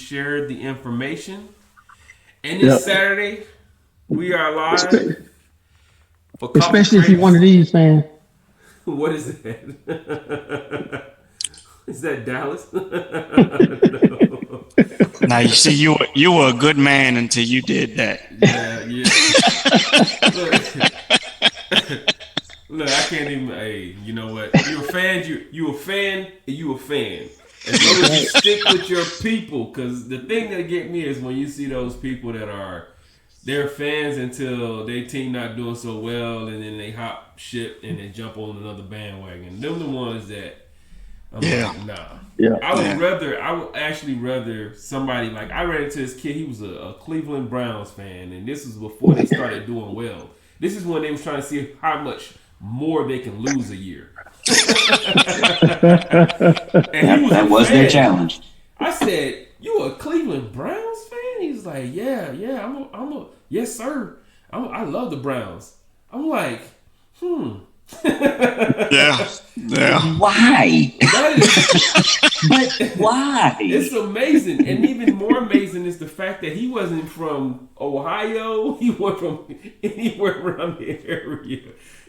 shared the information. And this Saturday, we are live for Coffee Especially Crepes. if you're one of these fans. What is that? Is that Dallas? No. Now you see, you were a good man until you did that. Yeah. Look, I can't even. Hey, you know what? You're a fan. You a fan. You a fan. As long as you stick with your people, because the thing that get me is when you see those people that they're fans until their team not doing so well, and then they hop ship and they jump on another bandwagon. Them the ones that I'm like, nah. Yeah. I would actually rather somebody like I ran into this kid. He was a Cleveland Browns fan, and this was before they started doing well. This is when they was trying to see how much more they can lose a year. And that was their challenge. I said, "You a Cleveland Browns fan?" He's like, "Yeah. I'm a yes, sir. I love the Browns." I'm like, Yeah. Why? But why? It's amazing, and even more amazing is the fact that he wasn't from Ohio. He wasn't from anywhere around the area.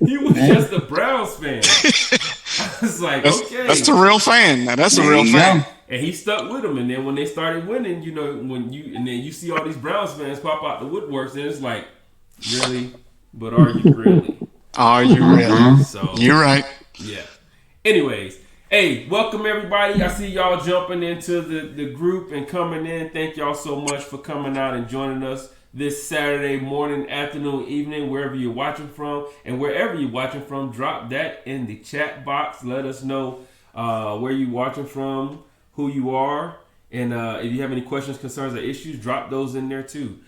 He was just a Browns fan. I was like, okay, that's the real fan. Now that's a real fan. And he stuck with them. And then when they started winning, you know, then you see all these Browns fans pop out the woodworks, and it's like, really? But are you really? Are you really? So you're right. Yeah. Anyways, hey, welcome everybody. I see y'all jumping into the group and coming in. Thank y'all so much for coming out and joining us this Saturday morning, afternoon, evening, wherever you're watching from. And wherever you're watching from, drop that in the chat box. Let us know where you're watching from, who you are. And if you have any questions, concerns, or issues, drop those in there too.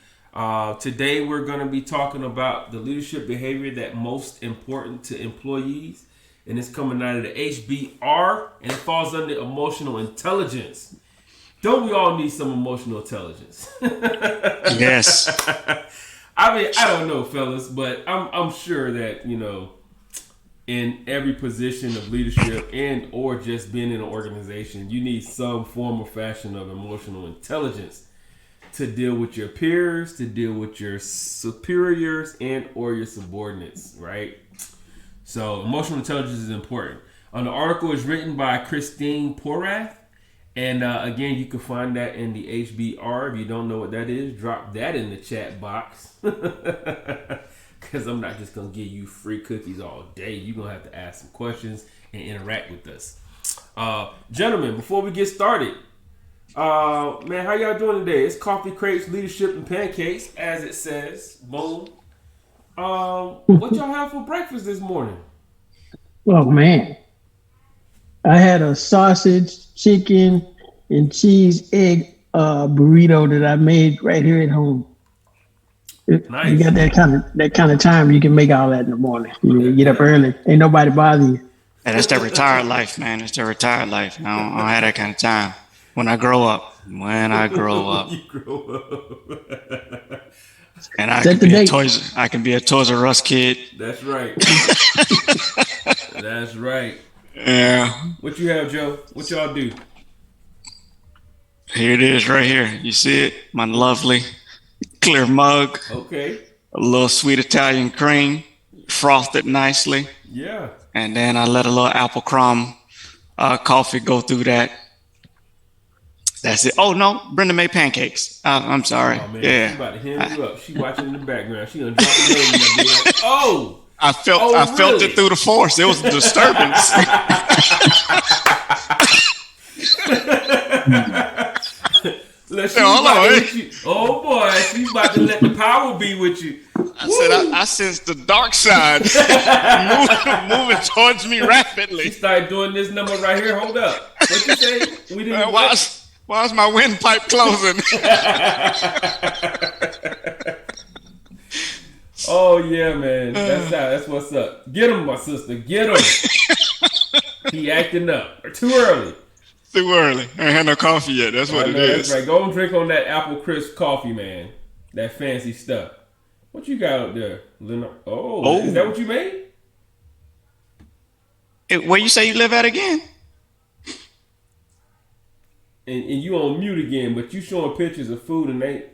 Today we're going to be talking about the leadership behavior that most important to employees, and it's coming out of the HBR, and it falls under emotional intelligence. Don't we all need some emotional intelligence? Yes. I mean, I don't know, fellas, but I'm sure that, you know, in every position of leadership and or just being in an organization, you need some form or fashion of emotional intelligence to deal with your peers, to deal with your superiors and or your subordinates, right? So emotional intelligence is important. The article is written by Christine Porath. And again, you can find that in the HBR. If you don't know what that is, drop that in the chat box. Because I'm not just going to give you free cookies all day. You're going to have to ask some questions and interact with us. Gentlemen, before we get started, man, how y'all doing today? It's Coffee, Crepes, Leadership, and Pancakes, as it says. Boom. What y'all have for breakfast this morning? Oh, man. I had a sausage, chicken, and cheese egg burrito that I made right here at home. Nice. You got that kind of time you can make all that in the morning. You get up early, ain't nobody bother you. And that's the retired life, man. It's the retired life. I don't have that kind of time. When I grow up. You grow up. And I can be a Toys R Us kid. That's right. That's right. Yeah. What you have, Joe? What y'all do? Here it is right here. You see it? My lovely clear mug. Okay. A little sweet Italian cream, frothed nicely. Yeah. And then I let a little apple crumb coffee go through that. That's it. Oh, no. Brenda made pancakes. I'm sorry. Oh, man. Yeah. She about to hem you up. She watching in the background. She gonna drop the name and be like, oh! I felt it through the force. It was a disturbance. Oh boy, she's about to let the power be with you. I sensed the dark side moving towards me rapidly. She started doing this number right here. Hold up. What you say? We didn't. Why's my windpipe closing? Oh yeah, man. That's what's up. Get him, my sister. Get him. He acting up. Too early. Too early. I ain't had no coffee yet. That's what it is. That's right. Go and drink on that apple crisp coffee, man. That fancy stuff. What you got out there, Leonard? Oh, is that what you made? Where you say you live at again? and you on mute again, but you showing pictures of food and they.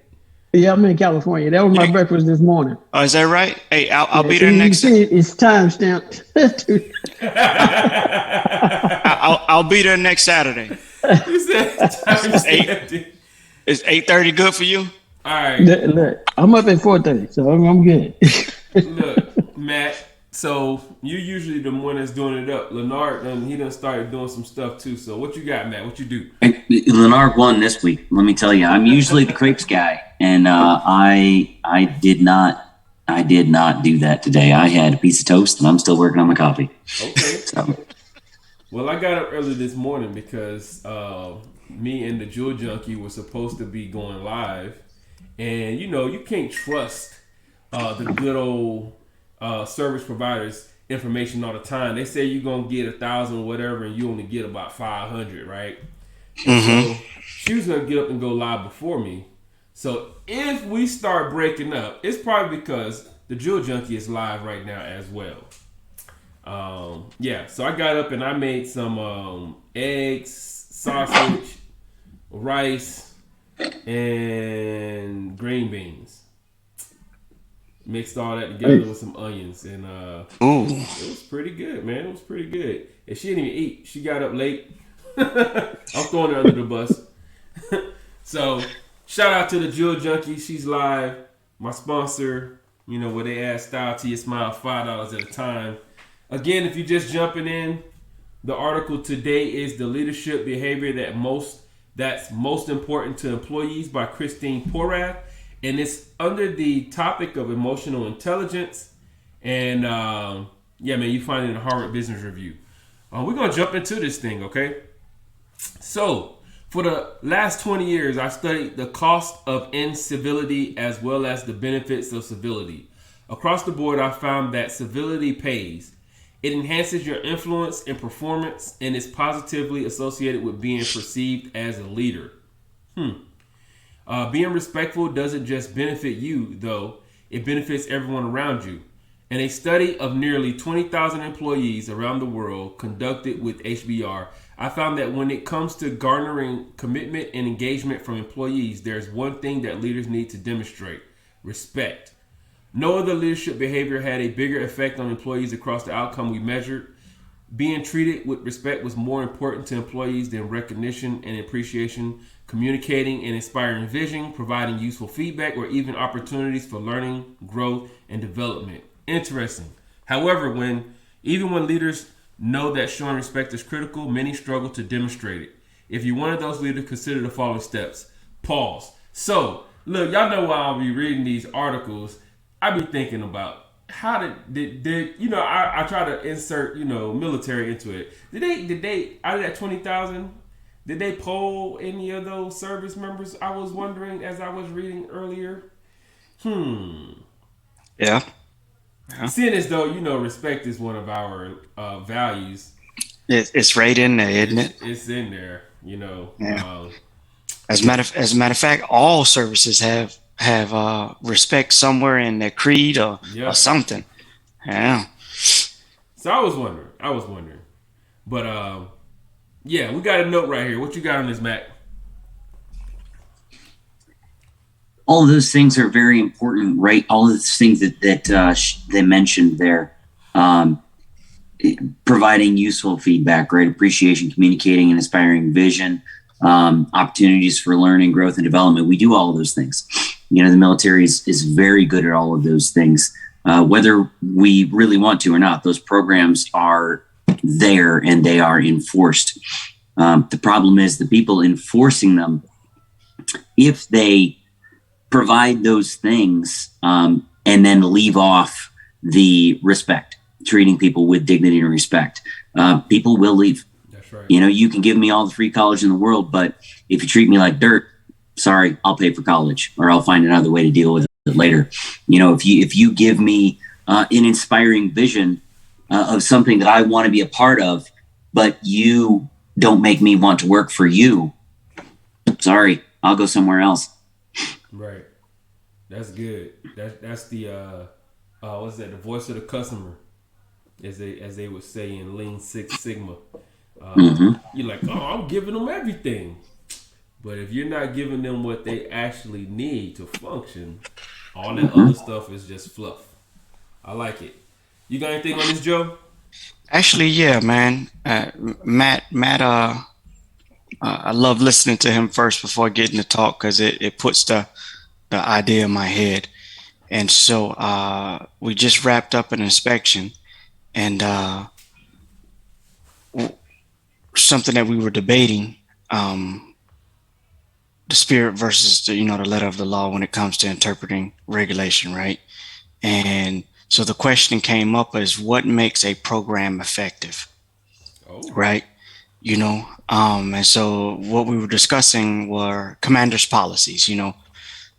Yeah, I'm in California. That was my breakfast this morning. Oh, is that right? Hey, I'll Yeah, be so there you next. see, it's time stamped. I'll be there next Saturday. You said time It's 8. Is 8:30 good for you? All right, Look, I'm up at 4:30, so I'm good. look, Matt. So you usually the one that's doing it up. Leonard, he done started doing some stuff too. So what you got, Matt? What you do? Leonard won this week. Let me tell you, I'm usually the crepes guy, and I did not do that today. I had a piece of toast, and I'm still working on my coffee. Okay. So, Well, I got up early this morning because me and the Jewel Junkie were supposed to be going live, and you can't trust the good old service providers' information all the time. They say you're gonna get 1,000 or whatever, and you only get about 500, right? And so she was gonna get up and go live before me. So if we start breaking up, it's probably because the Jewel Junkie is live right now as well. So I got up and I made some eggs, sausage, rice, and green beans. Mixed all that together with some onions, and it was pretty good, man. It was pretty good. And she didn't even eat. She got up late. I'm throwing her under the bus. So shout out to the Jewel Junkie. She's live. My sponsor, where they add style to your smile, $5 at a time. Again, if you're just jumping in, the article today is the leadership behavior that's most important to employees by Christine Porath, and it's under the topic of emotional intelligence. And you find it in the Harvard Business Review. We're gonna jump into this thing, okay? So, for the last 20 years, I've studied the cost of incivility as well as the benefits of civility. Across the board, I found that civility pays. It enhances your influence and performance and is positively associated with being perceived as a leader. Being respectful doesn't just benefit you, though. It benefits everyone around you. In a study of nearly 20,000 employees around the world conducted with HBR, I found that when it comes to garnering commitment and engagement from employees, there's one thing that leaders need to demonstrate: respect. No other leadership behavior had a bigger effect on employees across the outcome we measured. Being treated with respect was more important to employees than recognition and appreciation, communicating and inspiring vision, providing useful feedback, or even opportunities for learning, growth, and development. Interesting. However, even when leaders know that showing respect is critical, many struggle to demonstrate it. If you're one of those leaders, consider the following steps. Pause. So, look, y'all know why I'll be reading these articles. I be thinking about how did I try to insert military into it. Did they out of that 20,000? Did they poll any of those service members? I was wondering as I was reading earlier. Yeah. Seeing as though respect is one of our values. It's right in there, isn't it? It's in there. Yeah. As a matter of fact, all services have respect somewhere in their creed or something. Yeah. So I was wondering. But we got a note right here. What you got on this, Mac? all of those things are very important, right? All of those things that they mentioned there, providing useful feedback, right? Appreciation, communicating, and inspiring vision, opportunities for learning, growth, and development. We do all of those things. You know, the military is very good at all of those things, whether we really want to or not. Those programs are there and they are enforced. The problem is the people enforcing them, if they provide those things and then leave off the respect, treating people with dignity and respect, people will leave. That's right. You know, you can give me all the free college in the world, but if you treat me like dirt, sorry, I'll pay for college, or I'll find another way to deal with it later. You know, if you give me an inspiring vision of something that I want to be a part of, but you don't make me want to work for you, sorry, I'll go somewhere else. Right. That's good. That's the what's that? The voice of the customer, as they would say in Lean Six Sigma. You're like, oh, I'm giving them everything. But if you're not giving them what they actually need to function, all that other stuff is just fluff. I like it. You got anything on this, Joe? Actually, yeah, man. Matt. I love listening to him first before getting to talk because it puts the idea in my head. And so we just wrapped up an inspection, and something that we were debating, the spirit versus the letter of the law when it comes to interpreting regulation, right? And so the question came up as what makes a program effective, right? And so what we were discussing were commanders' policies,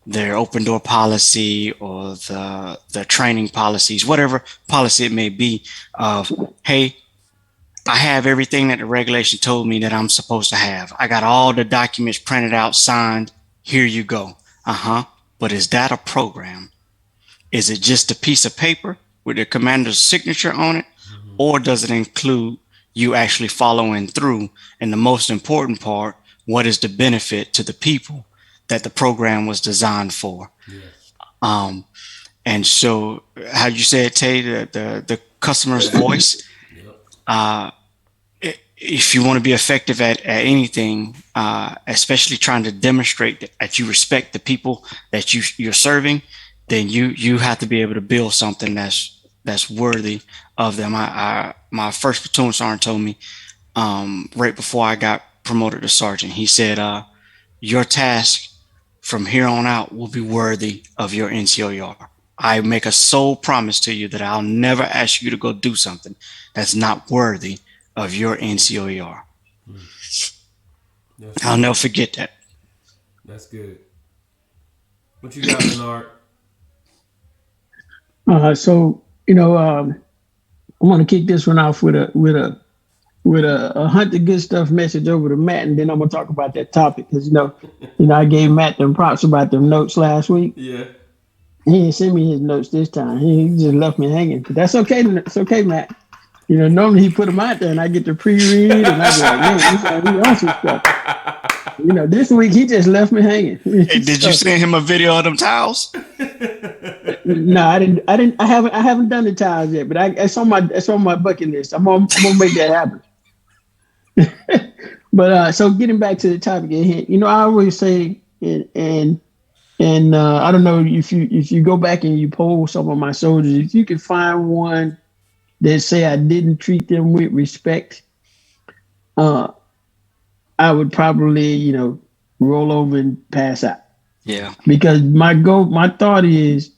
their open door policy or the training policies, whatever policy it may be of, hey, I have everything that the regulation told me that I'm supposed to have. I got all the documents printed out, signed. Here you go. But is that a program? Is it just a piece of paper with the commander's signature on it? Or does it include you actually following through? And the most important part, what is the benefit to the people that the program was designed for? Yes. And so, how you said, Tay, the customer's voice. If you want to be effective at anything, especially trying to demonstrate that you respect the people that you're serving, then you have to be able to build something that's worthy of them. My first platoon sergeant told me right before I got promoted to sergeant, he said, your task from here on out will be worthy of your NCOER. I make a sole promise to you that I'll never ask you to go do something that's not worthy of your NCOER. I'll never forget that. That's good. What you got, Bernard? So I'm gonna kick this one off with a hunt the good stuff message over to Matt, and then I'm gonna talk about that topic because I gave Matt them props about them notes last week. Yeah. He didn't send me his notes this time. He just left me hanging. But that's okay. It's okay, Matt. Normally he put them out there and I get to pre-read and I be like, man, he on some stuff. This week he just left me hanging. Hey, did you send him a video of them towels? No, I didn't. I haven't done the towels yet, but it's on my bucket list. I'm gonna make that happen. But so getting back to the topic at hand, I always say, and I don't know if you go back and you poll some of my soldiers, if you could find one that say I didn't treat them with respect, I would probably, roll over and pass out. Yeah. Because my thought is,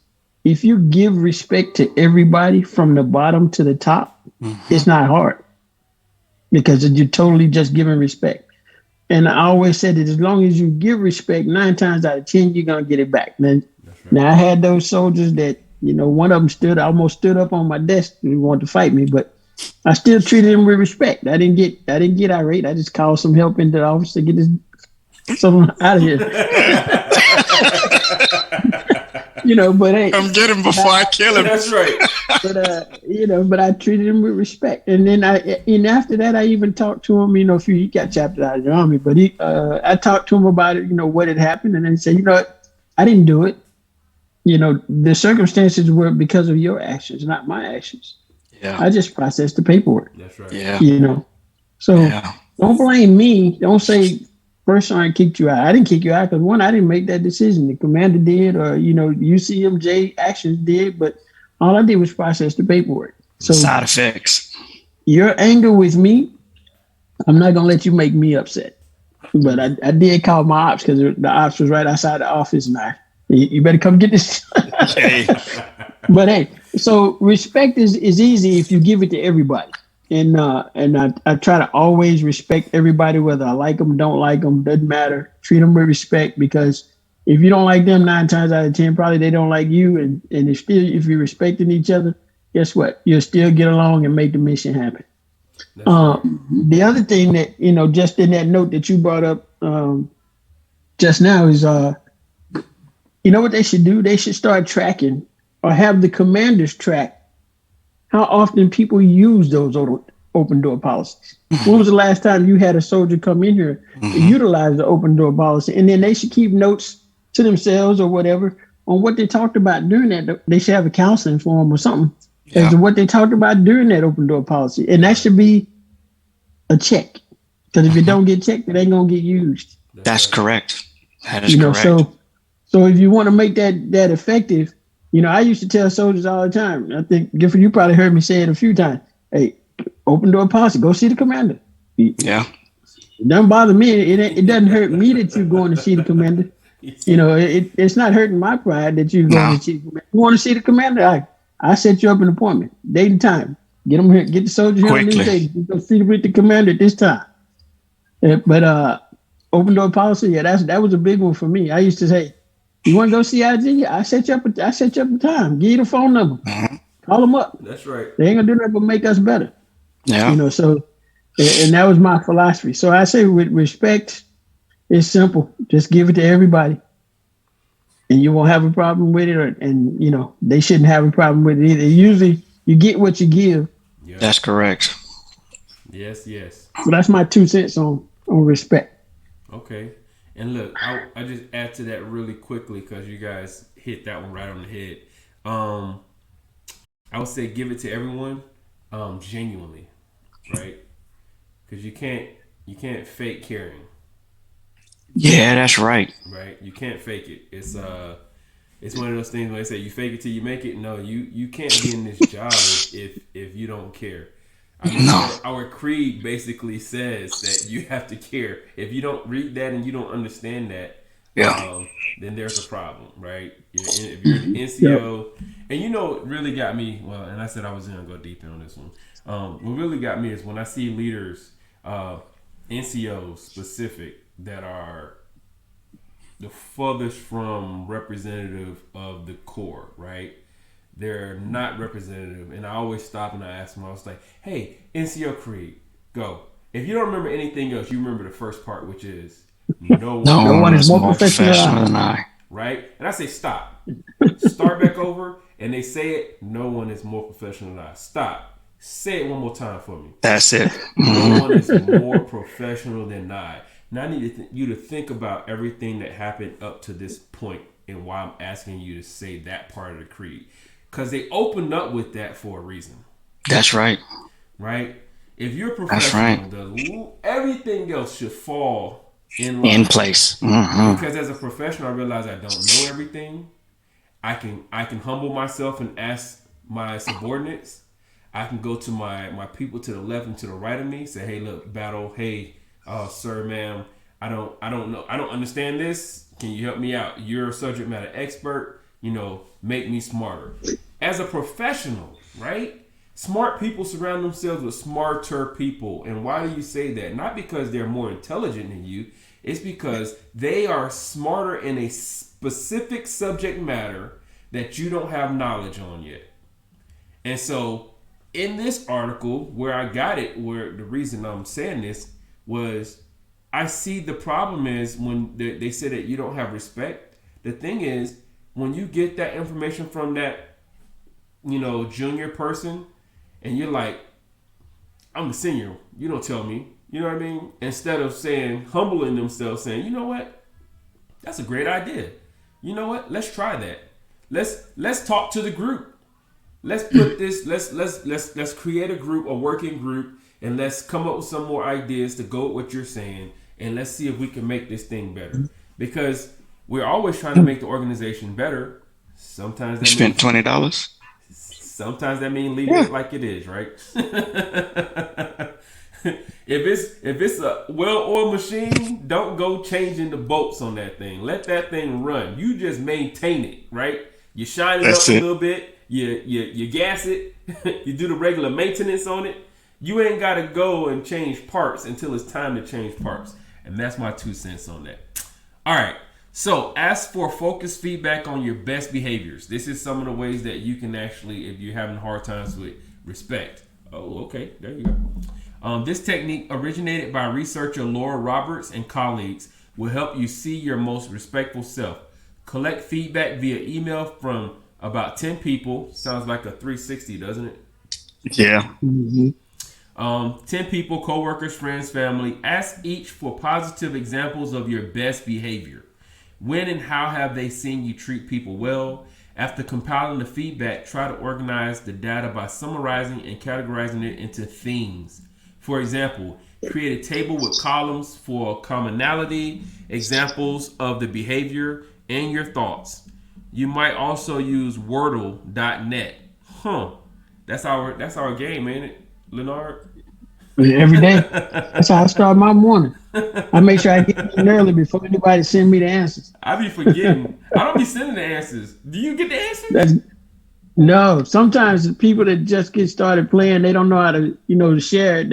if you give respect to everybody from the bottom to the top, it's not hard because you're totally just giving respect. And I always said that as long as you give respect, 9 times out of 10, you're going to get it back. Now I had those soldiers that, one of them almost stood up on my desk and wanted to fight me, but I still treated him with respect. I didn't get irate. I just called some help into the office to get someone out of here. But hey, come get him before I kill him. That's right. But I treated him with respect, and then after that, I even talked to him. He got chaptered out of the army, but I talked to him about it. What had happened, and then he said, I didn't do it. The circumstances were because of your actions, not my actions. Yeah. I just processed the paperwork. That's right. Yeah. So don't blame me. Don't say first sergeant kicked you out. I didn't kick you out because one, I didn't make that decision. The commander did, or UCMJ actions did, but all I did was process the paperwork. So side effects. Your anger with me, I'm not gonna let you make me upset. But I did call my ops because the ops was right outside the office, and you better come get this. Hey. But hey, so respect is easy if you give it to everybody. And I try to always respect everybody, whether I like them, don't like them, doesn't matter. Treat them with respect, because if you don't like them, 9 times out of 10, probably they don't like you. And if you're respecting each other, guess what? You'll still get along and make the mission happen. The other thing that, just in that note that you brought up just now is, what they should do? They should start tracking, or have the commanders track how often people use those open door policies. When was the last time you had a soldier come in here and utilize the open door policy? And then they should keep notes to themselves or whatever on what they talked about during that. They should have a counseling form or something as to what they talked about during that open door policy. And that should be a check. Because if it don't get checked, it ain't going to get used. That's correct. That is correct. So if you want to make that effective, I used to tell soldiers all the time. I think Gifford, you probably heard me say it a few times. Hey, open door policy. Go see the commander. Yeah. It doesn't bother me. It doesn't hurt me that you're going to see the commander. It's not hurting my pride that you're going to see the commander. You want to see the commander? I set you up an appointment, date and time. Get them here. Get the soldiers here on this day. Go see with the commander at this time. But open door policy, that was a big one for me. I used to say, you want to go see IG? I set you up a time. Give you the phone number. Call them up. That's right. They ain't gonna do nothing but make us better. Yeah. So, and that was my philosophy. So I say with respect, it's simple. Just give it to everybody, and you won't have a problem with it. And they shouldn't have a problem with it either. Usually, you get what you give. Yeah. That's correct. Yes. So that's my 2 cents on respect. Okay. And look, I just add to that really quickly because you guys hit that one right on the head. I would say give it to everyone, genuinely, right? Because you can't fake caring. Yeah, that's right. Right? You can't fake it. It's one of those things where they say you fake it till you make it. No, you can't be in this job if you don't care. Our creed basically says that you have to care. If you don't read that and you don't understand that, then there's a problem, right? If you're an NCO, and it really got me. Well, and I said I was going to go deep in on this one. What really got me is when I see leaders, NCOs specific, that are the furthest from representative of the Corps, right? They're not representative. And I always stop and I ask them, I was like, hey, NCO Creed, go. If you don't remember anything else, you remember the first part, which is no one is more professional than I. Right? And I say, stop. Start back over. And they say it, no one is more professional than I. Stop. Say it one more time for me. That's it. No one is more professional than I. Now I need you to think about everything that happened up to this point and why I'm asking you to say that part of the creed. Because they opened up with that for a reason. That's right. Right? If you're professional, everything else should fall in place. Because as a professional, I realize I don't know everything. I can humble myself and ask my subordinates. I can go to my people to the left and to the right of me. Say, hey, look, battle. Hey, sir, ma'am. I don't know. I don't understand this. Can you help me out? You're a subject matter expert. Make me smarter. As a professional, right? Smart people surround themselves with smarter people. And why do you say that? Not because they're more intelligent than you. It's because they are smarter in a specific subject matter that you don't have knowledge on yet. And so in this article where I got it, where the reason I'm saying this was I see the problem is when they say that you don't have respect. The thing is, when you get that information from that, junior person, and you're like, I'm the senior, you don't tell me, you know what I mean? Instead of humbling themselves, saying, you know what? That's a great idea. You know what? Let's try that. Let's talk to the group. Let's put this, let's create a group, a working group, and let's come up with some more ideas to go with what you're saying, and let's see if we can make this thing better. Because we're always trying to make the organization better. Sometimes that spent $20. Sometimes that means leave it like it is, right? If it's a well-oiled machine, don't go changing the bolts on that thing. Let that thing run. You just maintain it, right? You shine it up a little bit. You gas it. You do the regular maintenance on it. You ain't got to go and change parts until it's time to change parts. And that's my 2 cents on that. All right. So ask for focused feedback on your best behaviors. This is some of the ways that you can actually, if you're having hard times with respect. Oh, okay. There you go. This technique, originated by researcher Laura Roberts and colleagues, will help you see your most respectful self. Collect feedback via email from about 10 people. Sounds like a 360, doesn't it? Yeah. Mm-hmm. 10 people, coworkers, friends, family. Ask each for positive examples of your best behavior. When and how have they seen you treat people well? After compiling the feedback, try to organize the data by summarizing and categorizing it into themes. For example, create a table with columns for commonality, examples of the behavior, and your thoughts. You might also use Wordle.net. That's our game, ain't it, Leonard? Every day. That's how I start my morning. I make sure I get in early before anybody send me the answers. I be forgetting. I don't be sending the answers. Do you get the answers? No. Sometimes the people that just get started playing, they don't know how to, to share it.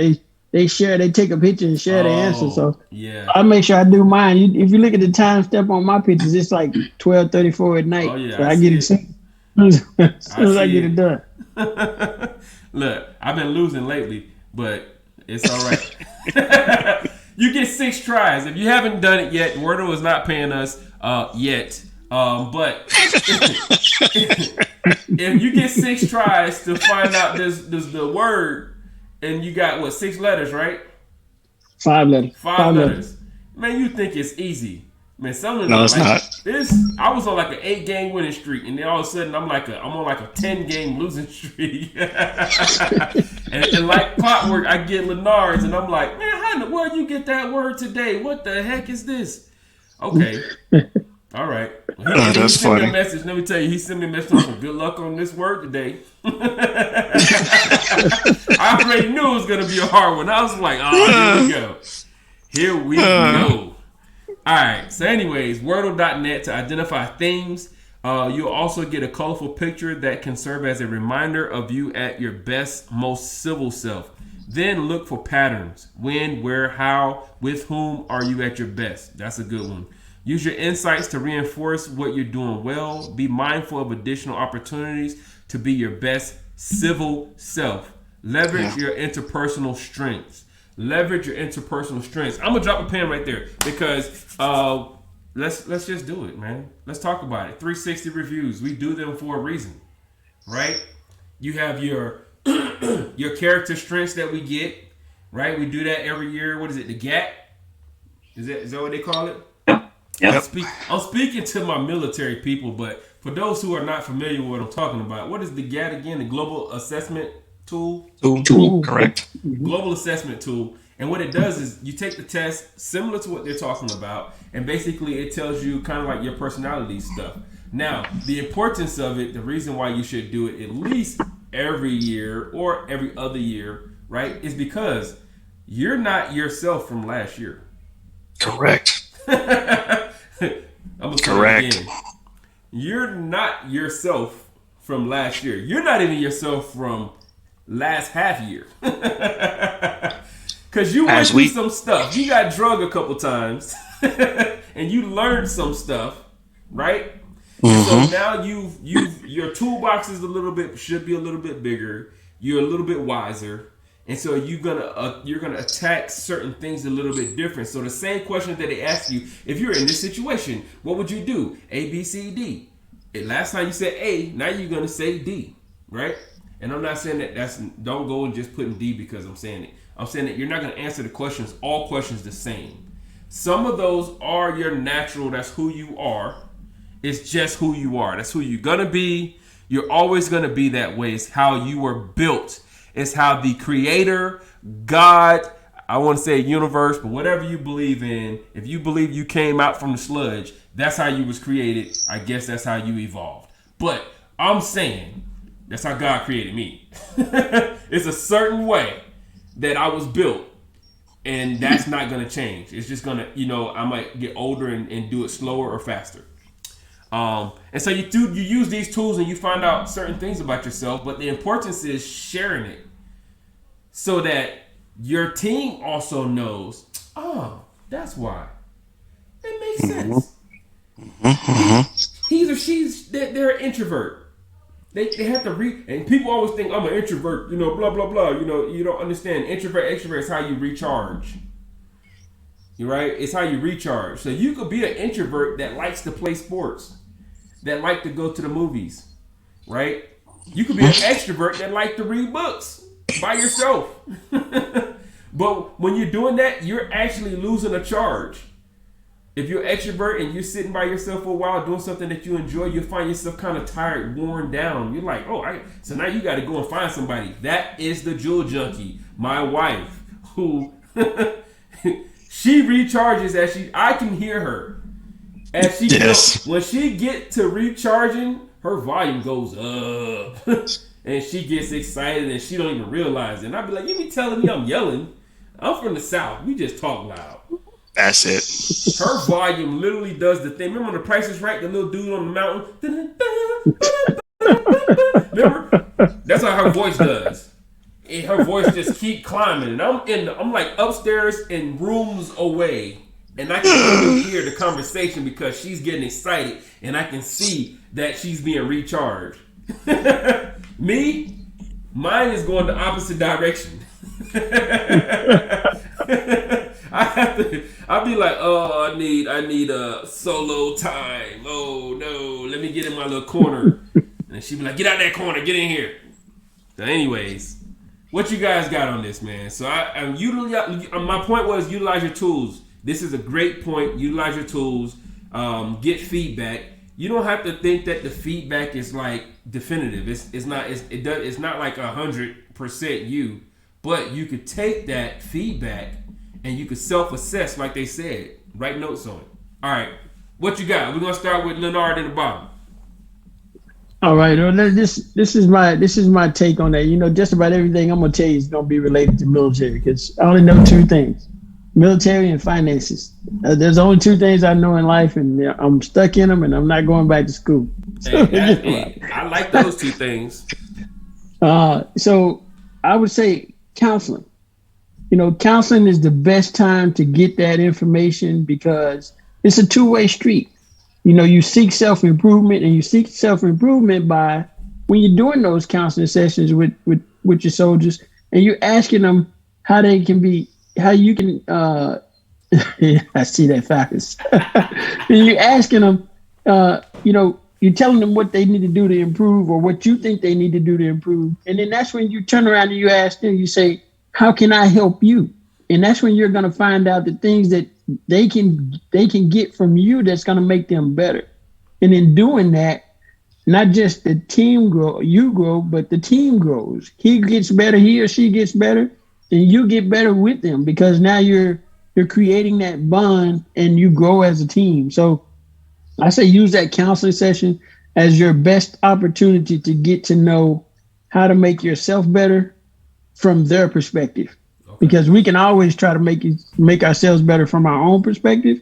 They share, they take a picture and share the answer. So yeah, I make sure I do mine. If you look at the time step on my pictures, it's like 12:34 at night. Oh yeah, so I get it as soon as I get it done. Look, I've been losing lately, but it's all right. You get 6 tries. If you haven't done it yet, Wordle is not paying us yet. But if you get 6 tries to find out this the word, and you got 6 letters, right? 5 letters. 5 letters. Man, you think it's easy. Man, some of them it's not. I was on like an 8-game winning streak, and then all of a sudden I'm on like a 10-game losing streak. and like clockwork, I get Lenard's, and I'm like, man, how in the world you get that word today? What the heck is this? Okay. All right. Well, he sent me a message. Let me tell you, he sent me a message on good luck on this word today. I already knew it was going to be a hard one. I was like, here we go. Here we go. All right. So anyways, Wordle.net to identify themes. You'll also get a colorful picture that can serve as a reminder of you at your best, most civil self. Then look for patterns. When, where, how, with whom are you at your best? That's a good one. Use your insights to reinforce what you're doing well. Be mindful of additional opportunities to be your best civil self. Leverage your interpersonal strengths. I'm gonna drop a pen right there because let's just do it, man. Let's talk about it. 360 reviews. We do them for a reason, right? You have your your character strengths that we get, right? We do that every year. What is it? The GAT? Is that what they call it? Yep. I'm speaking to my military people, but for those who are not familiar with what I'm talking about, what is the GAT again? The Global Assessment Tool? Correct. Global Assessment Tool. And what it does is you take the test similar to what they're talking about, and basically it tells you kind of like your personality stuff. Now, the importance of it, the reason why you should do it at least every year or every other year, right, is because you're not yourself from last year. Correct. I'm gonna say it again. You're not yourself from last year. You're not even yourself from last half year. Because you went through some stuff. You got drugged a couple times, and you learned some stuff, right? Mm-hmm. So now your toolbox is should be a little bit bigger. You're a little bit wiser. And so you're gonna attack certain things a little bit different. So the same question that they ask you, if you're in this situation, what would you do? A, B, C, D. And last time you said A, now you're gonna say D, right? And I'm not saying don't go and just put in D because I'm saying it. I'm saying that you're not gonna answer all questions the same. Some of those are your natural. That's who you are. It's just who you are. That's who you're gonna be. You're always gonna be that way. It's how you were built. It's how the creator, God, I want to say universe, but whatever you believe in, if you believe you came out from the sludge, that's how you was created. I guess that's how you evolved. But I'm saying that's how God created me. It's a certain way that I was built, and that's not going to change. It's just going to, I might get older and do it slower or faster. And so you use these tools and you find out certain things about yourself, but the importance is sharing it so that your team also knows, that's why. It makes sense. Mm-hmm. He or she's, they're an introvert. They have to read, and people always think I'm an introvert, blah, blah, blah. You don't understand. Introvert, extrovert is how you recharge. You're right? It's how you recharge. So you could be an introvert that likes to play sports, that like to go to the movies, right? You could be an extrovert that like to read books. by yourself. But when you're doing that, you're actually losing a charge. If you're an extrovert and you're sitting by yourself for a while doing something that you enjoy, you'll find yourself kind of tired, worn down. You're like, so now you got to go and find somebody. That is the jewel junkie, my wife, who she recharges I can hear her. As she goes, when she get to recharging, her volume goes up. And she gets excited and she don't even realize it. And I'll be like, you be telling me I'm yelling? I'm from the South. We just talk loud. That's it. Her volume literally does the thing. Remember when The Price is Right? The little dude on the mountain? Remember? That's how her voice does. And her voice just keep climbing. And I'm like upstairs in rooms away. And I can really hear the conversation because she's getting excited. And I can see that she's being recharged. Me? Mine is going the opposite direction. I'll be like, oh, I need a solo time. Oh no, let me get in my little corner. And she'll be like, get out that corner, get in here. So anyways, what you guys got on this, man? So my point was utilize your tools. This is a great point. Utilize your tools. Get feedback. You don't have to think that the feedback is like definitive. It's not like 100% you, but you could take that feedback and you could self-assess, like they said. Write notes on it. All right, what you got? We're gonna start with Leonard in the bottom. All right, well, this is my take on that. You know, just about everything I'm gonna tell you is gonna be related to military because I only know two things: military and finances. There's only two things I know in life, and I'm stuck in them, and I'm not going back to school. Hey, I like those two things. So I would say counseling. You know, counseling is the best time to get that information because it's a two-way street. You know, you seek self-improvement, and you seek self-improvement by when you're doing those counseling sessions with your soldiers, and you're asking them how you can. I see that fast. And you're asking them, you're telling them what they need to do to improve, or what you think they need to do to improve, and then that's when you turn around and you ask them. You say, how can I help you? And that's when you're going to find out the things that they can get from you that's going to make them better. And in doing that, not just the team you grow, but the team grows. He gets better, he or she gets better, and you get better with them because now you're creating that bond and you grow as a team. So I say use that counseling session as your best opportunity to get to know how to make yourself better from their perspective. Okay. Because we can always try to make ourselves better from our own perspective,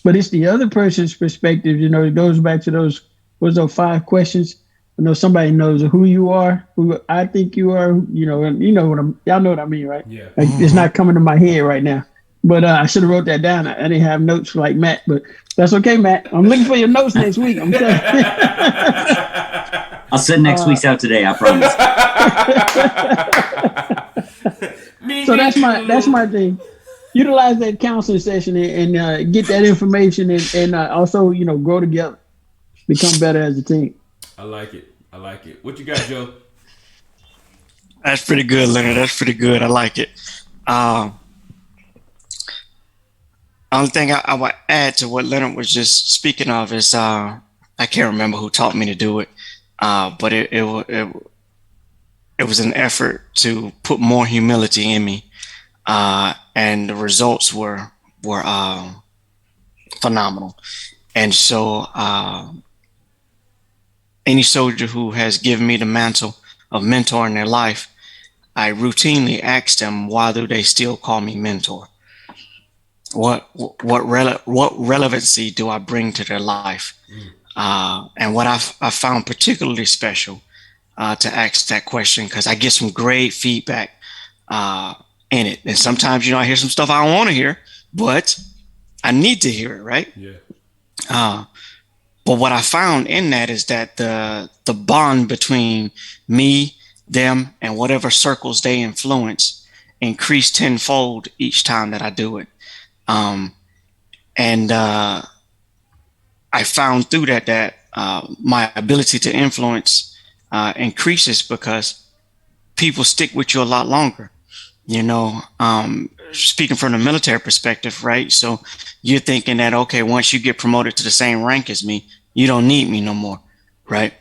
but it's the other person's perspective. You know, it goes back to those 5 questions. I know somebody knows who you are, who I think you are, y'all know what I mean, right? Yeah. Like, it's not coming to my head right now, but I should have wrote that down. I didn't have notes like Matt, but that's okay, Matt. I'm looking for your notes next week. I'm telling you. I'll send next week's out today, I promise. So that's my thing. Utilize that counseling session and get that information and also grow together, become better as a team. I like it. What you got, Joe? That's pretty good, Leonard. That's pretty good. I like it. Only thing I would add to what Leonard was just speaking of is I can't remember who taught me to do it, but it was an effort to put more humility in me, and the results were phenomenal. And so any soldier who has given me the mantle of mentor in their life, I routinely ask them, why do they still call me mentor? What relevancy do I bring to their life? And what I found particularly special to ask that question, because I get some great feedback in it. And sometimes, I hear some stuff I don't want to hear, but I need to hear it, right? Yeah. But what I found in that is that the bond between me, them, and whatever circles they influence increase tenfold each time that I do it. And I found through that my ability to influence increases because people stick with you a lot longer. You know, speaking from the military perspective, right? So you're thinking that, okay, once you get promoted to the same rank as me, you don't need me no more, right?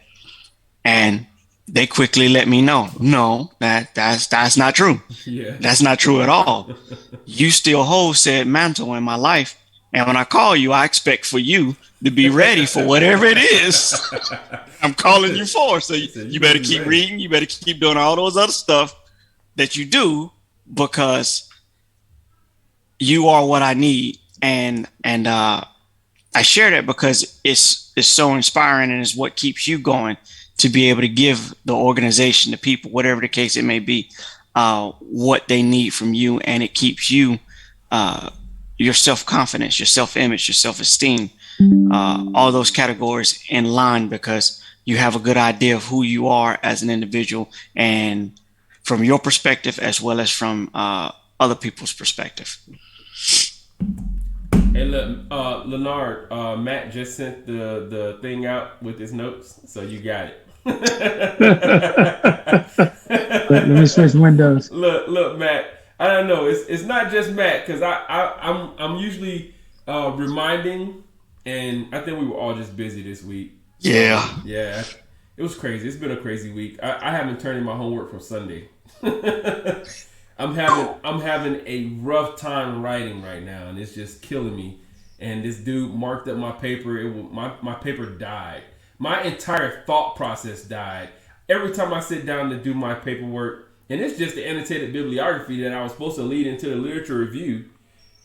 And they quickly let me know, no, that's not true. Yeah. That's not true at all. You still hold said mantle in my life. And when I call you, I expect for you to be ready for whatever it is I'm calling you for. So you better keep reading. You better keep doing all those other stuff that you do, because you are what I need. And I share that because it's so inspiring, and it's what keeps you going to be able to give the organization, the people, whatever the case it may be, what they need from you. And it keeps you, your self-confidence, your self-image, your self-esteem, all those categories in line, because you have a good idea of who you are as an individual, and from your perspective as well as from other people's perspective. Hey, look, Leonard, Matt just sent the thing out with his notes, so you got it. Let me switch windows. Look, Matt. I don't know. It's not just Matt, because I'm usually reminding, and I think we were all just busy this week. Yeah. Yeah. It was crazy. It's been a crazy week. I haven't turned in my homework from Sunday. I'm having a rough time writing right now, and it's just killing me. And this dude marked up my paper. My paper died. My entire thought process died. Every time I sit down to do my paperwork, and it's just the annotated bibliography that I was supposed to lead into the literature review,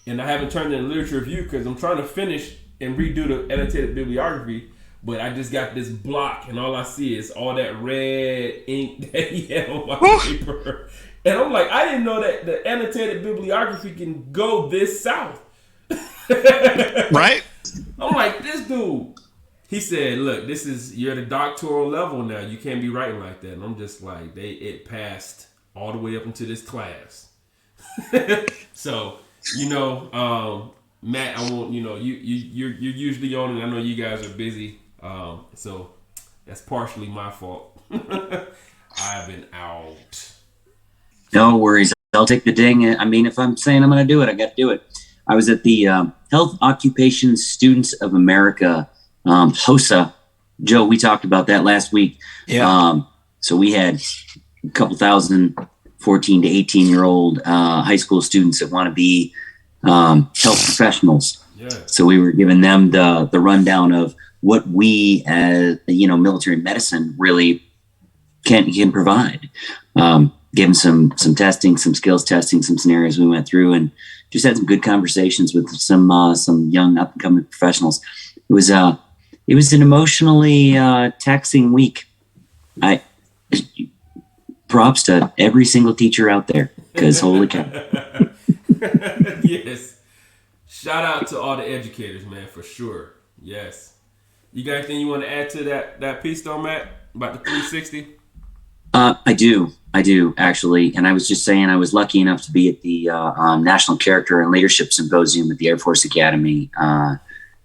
and I haven't turned in the literature review because I'm trying to finish and redo the annotated bibliography. But I just got this block, and all I see is all that red ink that he had on my paper. And I'm like, I didn't know that the annotated bibliography can go this south. Right? I'm like, this dude. He said, look, you're at a doctoral level now. You can't be writing like that. And I'm just like, it passed all the way up into this class. So, Matt, I won't, you're usually on, and I know you guys are busy. So that's partially my fault. I've been out. No worries. I'll take the ding. I mean, if I'm saying I'm going to do it, I got to do it. I was at the Health Occupation Students of America, HOSA. Joe, we talked about that last week. Yeah. So we had a couple thousand 14 to 18-year-old high school students that want to be health professionals. Yeah. So we were giving them the rundown of what we as military medicine really can provide. Gave them some testing, some skills testing, some scenarios we went through, and just had some good conversations with some young up and coming professionals. It was an emotionally taxing week. Props to every single teacher out there, because holy cow. Yes. Shout out to all the educators, man, for sure. Yes. You got anything you want to add to that piece though, Matt, about the 360? I do actually. And I was just saying, I was lucky enough to be at the National Character and Leadership Symposium at the Air Force Academy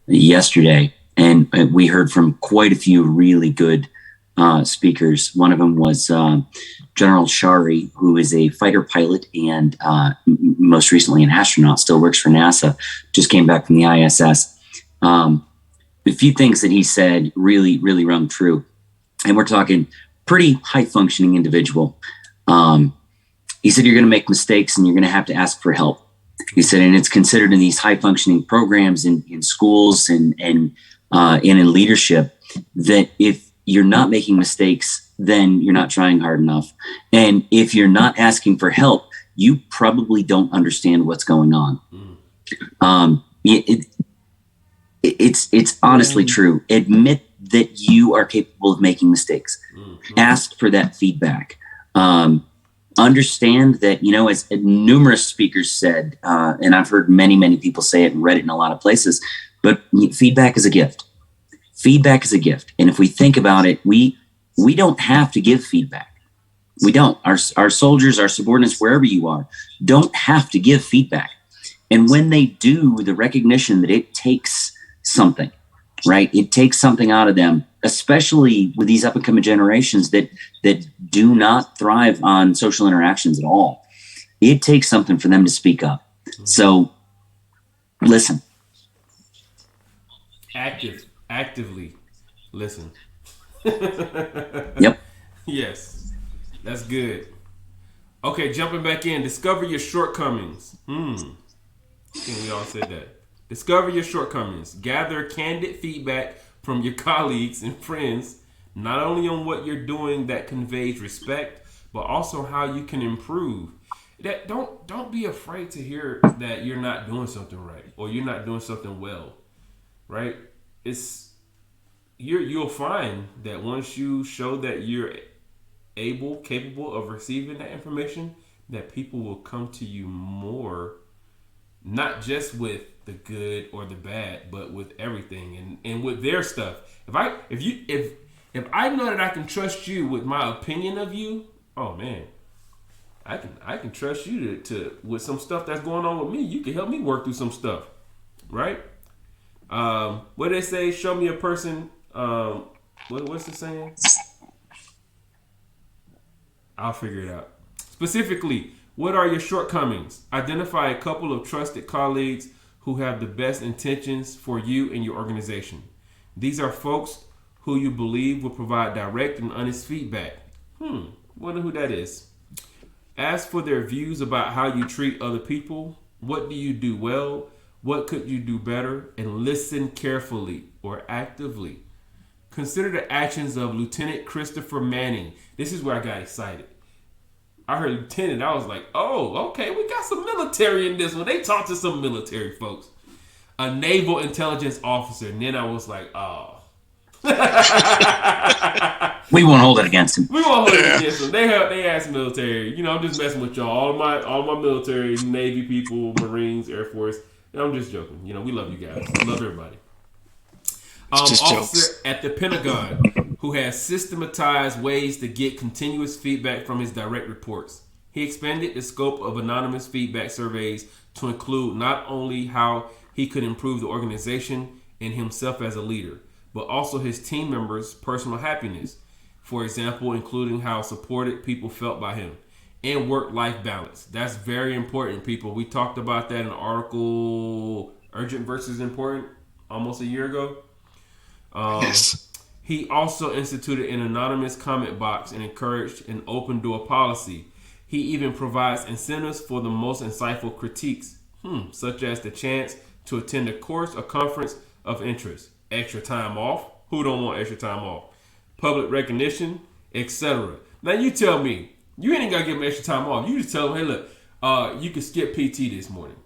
yesterday. And we heard from quite a few really good speakers. One of them was General Shari, who is a fighter pilot and most recently an astronaut, still works for NASA, just came back from the ISS. A few things that he said really, really rung true. And we're talking pretty high functioning individual. He said, you're going to make mistakes and you're going to have to ask for help. He said, and it's considered in these high functioning programs in schools and in leadership that if you're not making mistakes, then you're not trying hard enough. And if you're not asking for help, you probably don't understand what's going on. It's honestly true. Admit that you are capable of making mistakes. Ask for that feedback. Understand that, as numerous speakers said, and I've heard many, many people say it and read it in a lot of places, but feedback is a gift. Feedback is a gift. And if we think about it, we don't have to give feedback. We don't. Our soldiers, our subordinates, wherever you are, don't have to give feedback. And when they do, the recognition that it takes something, right? It takes something out of them. especially with these up and coming generations that do not thrive on social interactions at all. It takes something for them to speak up. So listen. Actively listen. Yep. Yes. That's good. Okay, jumping back in. Discover your shortcomings. I think we all said that. Discover your shortcomings. Gather candid feedback from your colleagues and friends, not only on what you're doing that conveys respect, but also how you can improve. That don't be afraid to hear that you're not doing something right or you're not doing something well. Right? You'll find that once you show that you're capable of receiving that information, that people will come to you more, not just with the good or the bad, but with everything and with their stuff. If I know that I can trust you with my opinion of you, oh man, I can trust you to with some stuff that's going on with me. You can help me work through some stuff, right? What they say? Show me a person. What's the saying? I'll figure it out. Specifically, what are your shortcomings? Identify a couple of trusted colleagues who have the best intentions for you and your organization. These are folks who you believe will provide direct and honest feedback. Wonder who that is. Ask for their views about how you treat other people. What do you do well? What could you do better? And listen carefully or actively. Consider the actions of Lieutenant Christopher Manning. This is where I got excited. I heard lieutenant. I was like, oh, okay, we got some military in this one. They talked to some military folks. A naval intelligence officer. And then I was like, oh. We won't hold it against him. We won't hold it against him. They asked military. I'm just messing with y'all. All my military, Navy people, Marines, Air Force. I'm just joking. We love you guys. I love everybody. Officer jokes. At the Pentagon who has systematized ways to get continuous feedback from his direct reports. He expanded the scope of anonymous feedback surveys to include not only how he could improve the organization and himself as a leader, but also his team members' personal happiness. For example, including how supported people felt by him and work-life balance. That's very important, people. We talked about that in an article, Urgent versus Important, almost a year ago. Yes. He also instituted an anonymous comment box and encouraged an open door policy. He even provides incentives for the most insightful critiques, such as the chance to attend a course or conference of interest, extra time off. Who don't want extra time off? Public recognition, etc. Now you tell me, you ain't gotta give them extra time off. You just tell them, hey, look, you can skip PT this morning.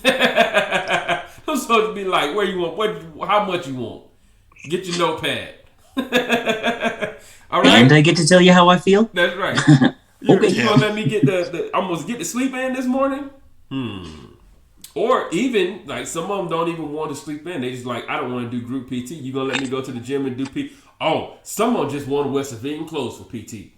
I'm supposed to be like, where you want, how much you want? Get your notepad. All right. And I get to tell you how I feel. That's right. You gonna let me get the almost get the sleep in this morning? Or even like some of them don't even want to sleep in. They just like, I don't want to do group PT. You gonna let me go to the gym and do PT? Oh, someone just want to wear civilian clothes for PT.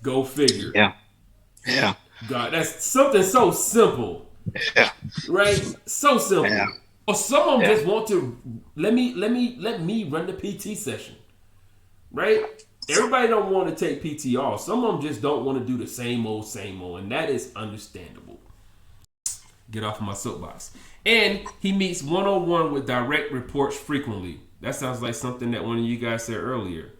Go figure. Yeah. God, that's something so simple. Yeah. Right? So simple. Yeah. Or some of them just want to let me run the PT session. Right? Everybody don't want to take PT off. Some of them just don't want to do the same old, and that is understandable. Get off of my soapbox. And he meets one-on-one with direct reports frequently. That sounds like something that one of you guys said earlier.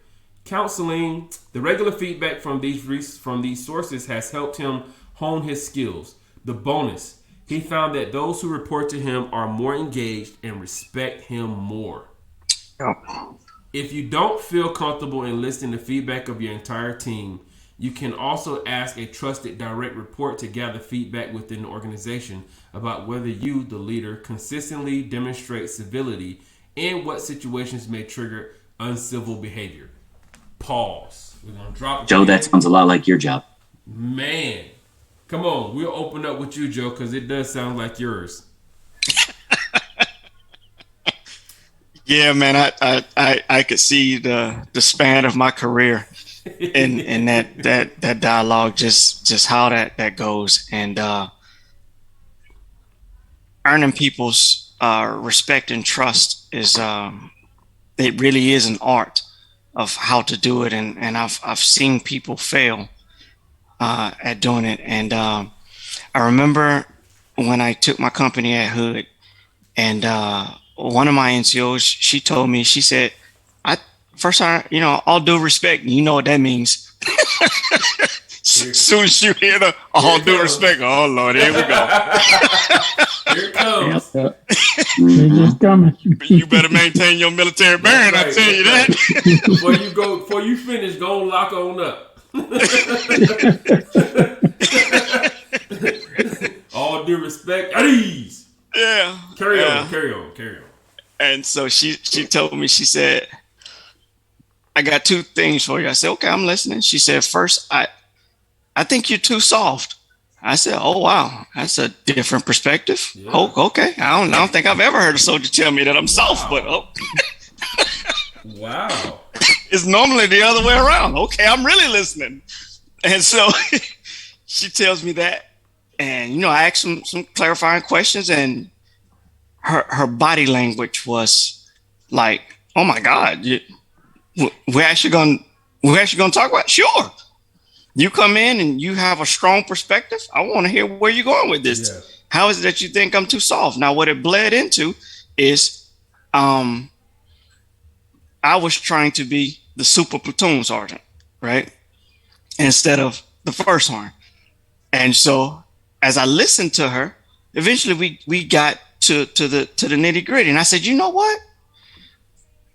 Counseling, the regular feedback from these sources has helped him hone his skills. The bonus, he found that those who report to him are more engaged and respect him more. Oh. If you don't feel comfortable in listening to feedback of your entire team, you can also ask a trusted direct report to gather feedback within the organization about whether you, the leader, consistently demonstrate civility and what situations may trigger uncivil behavior. Pause. We're going to drop it. Joe, that sounds a lot like your job. Man. Come on. We'll open up with you, Joe, because it does sound like yours. Yeah, man, I could see the span of my career in that dialogue, just how that goes, and earning people's respect and trust is it really is an art of how to do it. And I've seen people fail at doing it. And I remember when I took my company at Hood, and one of my NCOs, she told me, she said, I first time, all due respect, you know what that means. As soon as you hear the all due respect, oh Lord, here we go. Here it comes. It's just coming. You better maintain your military bearing, I tell you that. Before you finish, go and lock on up. All due respect, at ease. Yeah. Carry on. And so she told me, she said, I got two things for you. I said, okay, I'm listening. She said, first, I think you're too soft. I said, oh, wow, that's a different perspective. Yeah. Oh, okay. I don't think I've ever heard a soldier tell me that I'm soft, but wow. It's normally the other way around. Okay, I'm really listening. And so she tells me that. And, I asked some clarifying questions, and her body language was like, oh, my God, we're actually going to talk about it? Sure. You come in and you have a strong perspective. I want to hear where you're going with this. Yeah. How is it that you think I'm too soft? Now, what it bled into is I was trying to be the super platoon sergeant, right? Instead of the first sergeant. And so as I listened to her, eventually we got to the nitty gritty. And I said, you know what?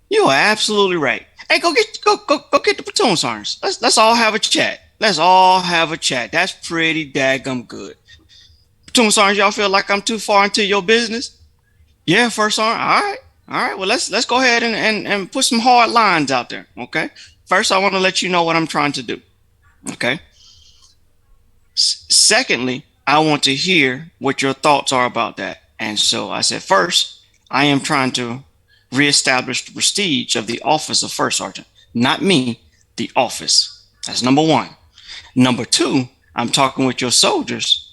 You are absolutely right. Hey, go get the platoon sergeants. Let's all have a chat. Let's all have a chat. That's pretty daggum good. Platoon sergeants, y'all feel like I'm too far into your business? Yeah, first sergeant. All right. Well, let's go ahead and put some hard lines out there. Okay. First, I want to let you know what I'm trying to do. Okay. Secondly, I want to hear what your thoughts are about that. And so I said, first, I am trying to reestablish the prestige of the office of first sergeant, not me, the office. That's number one. Number two, I'm talking with your soldiers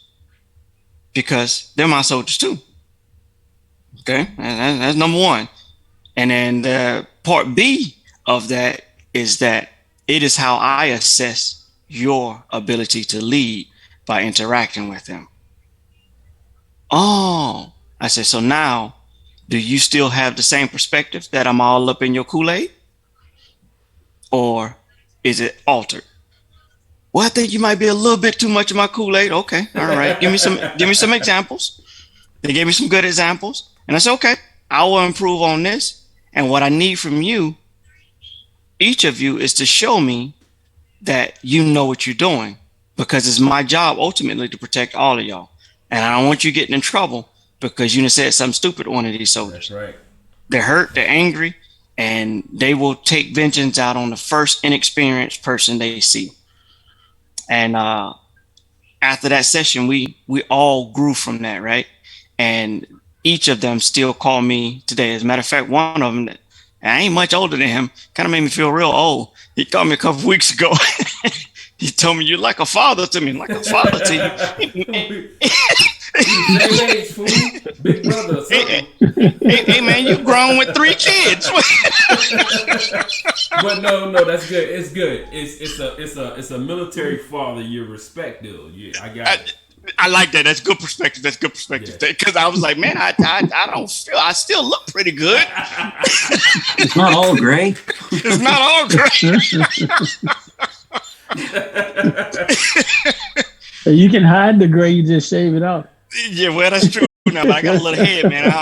because they're my soldiers too. Okay, and that's number one. And then the part B of that is that it is how I assess your ability to lead by interacting with them. Oh, I said, so now, do you still have the same perspective that I'm all up in your Kool-Aid? Or is it altered? Well, I think you might be a little bit too much of my Kool-Aid. Okay, all right. Give me some examples. They gave me some good examples. And I said, okay, I will improve on this. And what I need from you, each of you, is to show me that you know what you're doing, because it's my job ultimately to protect all of y'all. And I don't want you getting in trouble because you said something stupid to one of these soldiers. That's right. They're hurt, they're angry, and they will take vengeance out on the first inexperienced person they see. And after that session, we all grew from that, right? And each of them still call me today. As a matter of fact, one of them, I ain't much older than him, kind of made me feel real old. He called me a couple weeks ago. He told me, you're like a father to me, like a father to you. Same age, fool. Big brother or something. Hey, man, you grown with 3 kids. But no, that's good. It's good. It's a military father you respect, dude. Yeah, I got it. I like that. That's good perspective. Because I was like, man, I don't feel. I still look pretty good. It's not all gray. It's not all gray. You can hide the gray. You just shave it off. Yeah, well, that's true. Now, but I got a little head, man.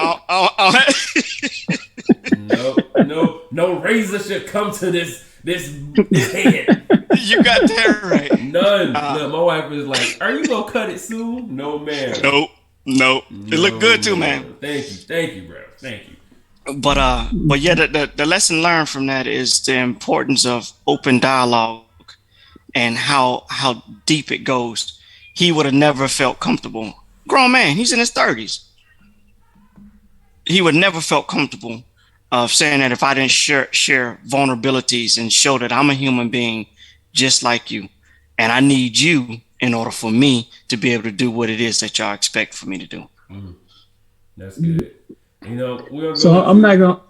No razor should come to this head. You got that right. None. My wife was like, "Are you gonna cut it soon?" No, man. Nope. It looked good too, man. Thank you, bro. Thank you. But yeah, the lesson learned from that is the importance of open dialogue and how deep it goes. He would have never felt comfortable. Grown man, he's in his 30s. He would never felt comfortable of saying that if I didn't share vulnerabilities and show that I'm a human being just like you, and I need you in order for me to be able to do what it is that y'all expect for me to do. Mm. That's good. We're gonna so I'm not gonna.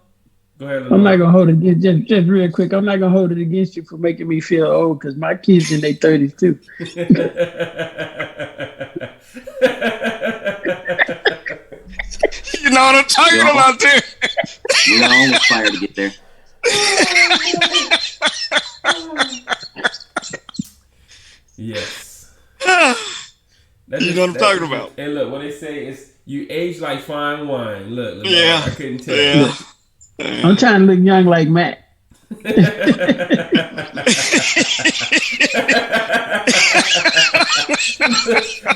Go ahead, I'm not Lenore. gonna hold it just real quick. I'm not gonna hold it against you for making me feel old because my kids in their 30s too. You know what I'm talking about there. We all aspire to get there. Yes. You know what I'm talking about. And look, what they say is you age like fine wine. Look, Lenore, Yeah. I couldn't tell. Yeah. I'm trying to look young like Matt.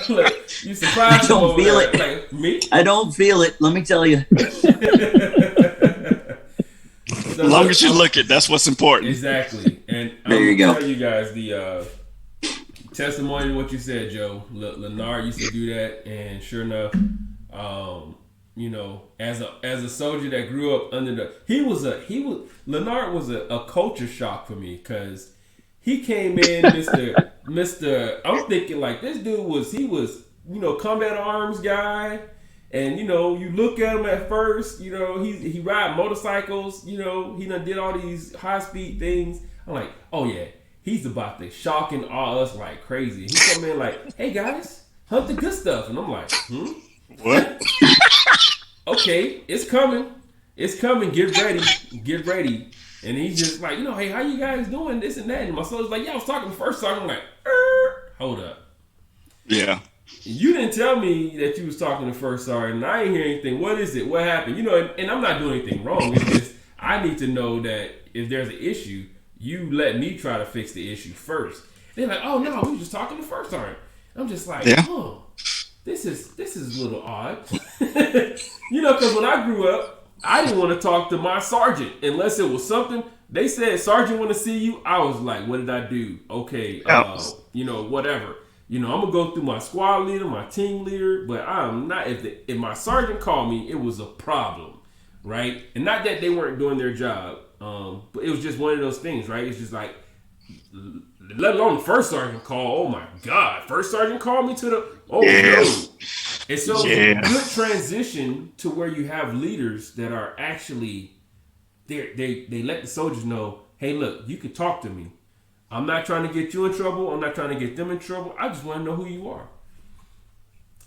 Look, you surprised I don't me feel over it. there. Like me? I don't feel it. Let me tell you. So As long as you look it, that's what's important. Exactly. And There I'm you gonna go. tell you guys the testimony to what you said, Joe. Leonard used to do that, and sure enough, you know, as a soldier that grew up under the Leonard was a culture shock for me because he came in Mr. I'm thinking like this dude was you know, combat arms guy. And you know, you look at him at first, you know, he ride motorcycles, you know, he done did all these high speed things. I'm like, oh yeah, he's about to shock and awe us like crazy. He come in like, hey guys, hunt the good stuff, and I'm like, What? okay, it's coming, get ready. And he's just like, you know, hey, how you guys doing? This and that. And my son's like, yeah, I was talking the first time. I'm like, hold up. Yeah. You didn't tell me that you was talking to First Sergeant, and I ain't hear anything. What is it? What happened? You know, and I'm not doing anything wrong. It's just I need to know that if there's an issue, you let me try to fix the issue first. They're like, oh no, we were just talking to First Sergeant. I'm just like, Yeah. this is a little odd. You know, because when I grew up, I didn't want to talk to my sergeant unless it was something. They said, Sergeant want to see you. I was like, what did I do? Okay, you know, whatever. You know, I'm gonna go through my squad leader, my team leader, but I'm not. If my sergeant called me, it was a problem, right? And not that they weren't doing their job, but it was just one of those things, right? It's just like, let alone the first sergeant call. Oh my God, first sergeant called me to the no. And so it's a good transition to where you have leaders that are actually they let the soldiers know, hey, look, you can talk to me. I'm not trying to get you in trouble. I'm not trying to get them in trouble. I just want to know who you are.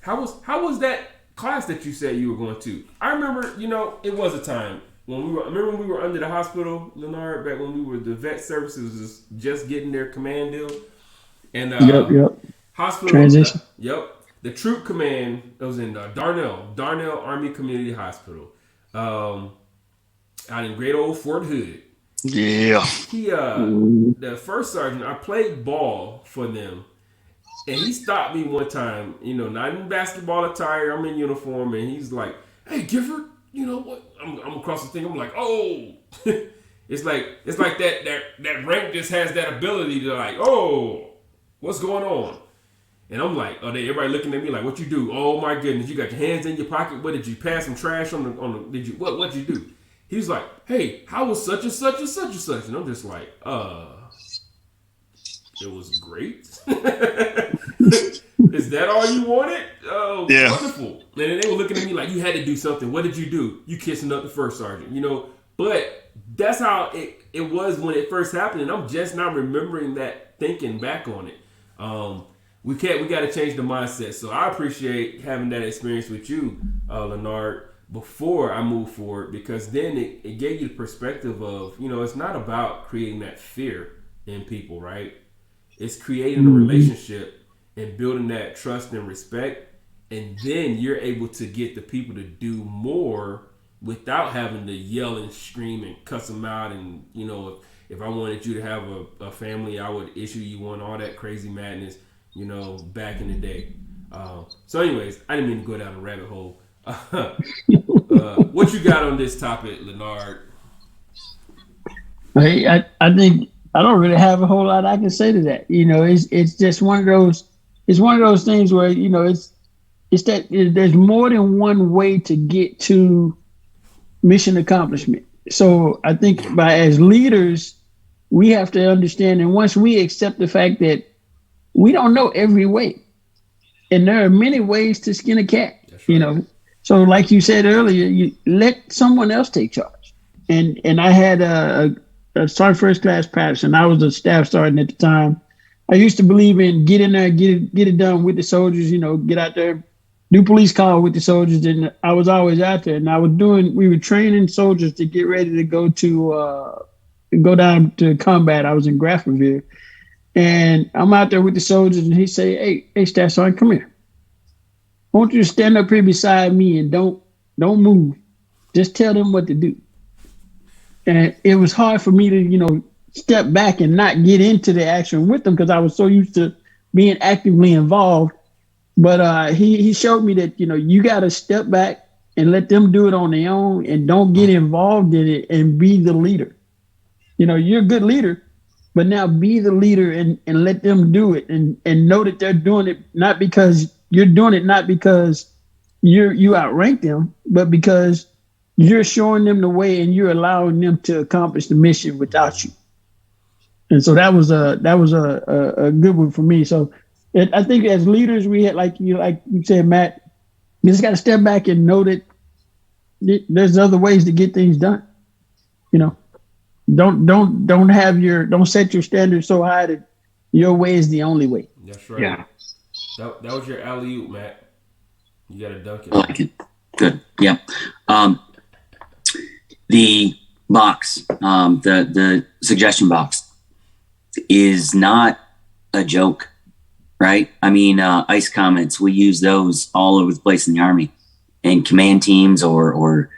How was that class that you said you were going to? I remember, you know, it was a time when we were under the hospital, Leonard, back when we were the vet services was just getting their command deal. And Yep. hospital Transition. The troop command was in Darnell Army Community Hospital, out in great old Fort Hood. Yeah. He the first sergeant, I played ball for them, and he stopped me one time, you know, not in basketball attire, I'm in uniform, and he's like, hey Gifford, you know what, I'm across the thing, I'm like, oh. it's like that rank just has that ability to like, oh, what's going on? And I'm like, oh, everybody looking at me like, what you do? Oh my goodness, you got your hands in your pocket. What did you pass some trash on the did you what'd you do? He's like, hey, how was such and such and such and such? And I'm just like, it was great. Is that all you wanted? Oh, yeah. Wonderful. And then they were looking at me like, you had to do something. What did you do? You kissing up the first sergeant, you know? But that's how it was when it first happened. And I'm just not remembering that, thinking back on it. We got to change the mindset. So I appreciate having that experience with you, Leonard, before I move forward, because then it gave you the perspective of, you know, it's not about creating that fear in people, right? It's creating a relationship and building that trust and respect. And then you're able to get the people to do more without having to yell and scream and cuss them out. And, you know, if I wanted you to have a family, I would issue you one, all that crazy madness, you know, back in the day. So anyways, I didn't mean to go down a rabbit hole. What you got on this topic, Leonard? Hey, I think I don't really have a whole lot I can say to that. You know, it's just one of those things where, you know, it's that there's more than one way to get to mission accomplishment. So I think as leaders, we have to understand, and once we accept the fact that we don't know every way, and there are many ways to skin a cat, right. You know. So like you said earlier, you let someone else take charge. and I had a sergeant first class Patterson. I was a staff sergeant at the time. I used to believe in get in there, get it done with the soldiers. You know, get out there, do police call with the soldiers. And I was always out there. And we were training soldiers to get ready to go down to combat. I was in Graftonville, and I'm out there with the soldiers. And he say, "Hey, staff sergeant, come here. I want you to stand up here beside me and don't move. Just tell them what to do." And it was hard for me to, step back and not get into the action with them because I was so used to being actively involved. But he showed me that, you got to step back and let them do it on their own and don't get involved in it and be the leader. You're a good leader, but now be the leader and let them do it and know that they're doing it not because you're doing it, not because you outrank them, but because you're showing them the way and you're allowing them to accomplish the mission without you. And so that was a good one for me. So I think as leaders, we had, like you said, Matt, you just got to step back and know that there's other ways to get things done. Don't set your standards so high that your way is the only way. That's right. Yeah. That was your alley-oop, Matt. You got to dunk it. I like it. Good. Yeah. The box, the suggestion box is not a joke, right? I mean, ICE comments, we use those all over the place in the Army, and command teams or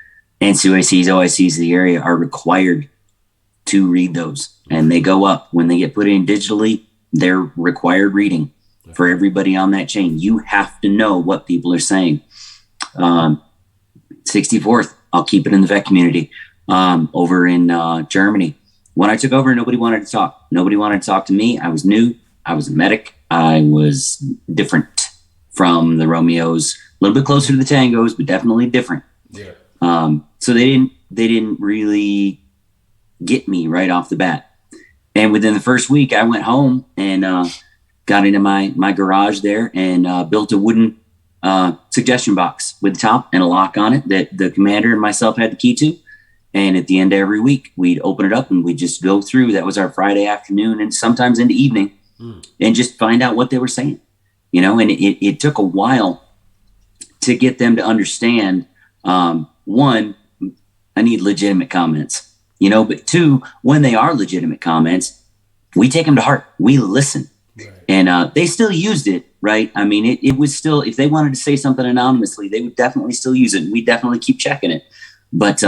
NCOICs, OICs of the area are required to read those, and they go up when they get put in digitally. They're required reading for everybody on that chain. You have to know what people are saying. 64th, I'll keep it in the vet community. Over in Germany, when I took over, nobody wanted to talk. Nobody wanted to talk to me. I was new. I was a medic. I was different from the Romeos, a little bit closer to the Tangos, but definitely different. Yeah. So they didn't really get me right off the bat. And within the first week, I went home and got into my garage there and built a wooden suggestion box with the top and a lock on it that the commander and myself had the key to. And at the end of every week, we'd open it up and we'd just go through. That was our Friday afternoon and sometimes into evening and just find out what they were saying, and it took a while to get them to understand. One, I need legitimate comments, but two, when they are legitimate comments, we take them to heart. We listen. Right. And they still used it, right? I mean, it was still, if they wanted to say something anonymously, they would definitely still use it. And we definitely keep checking it. But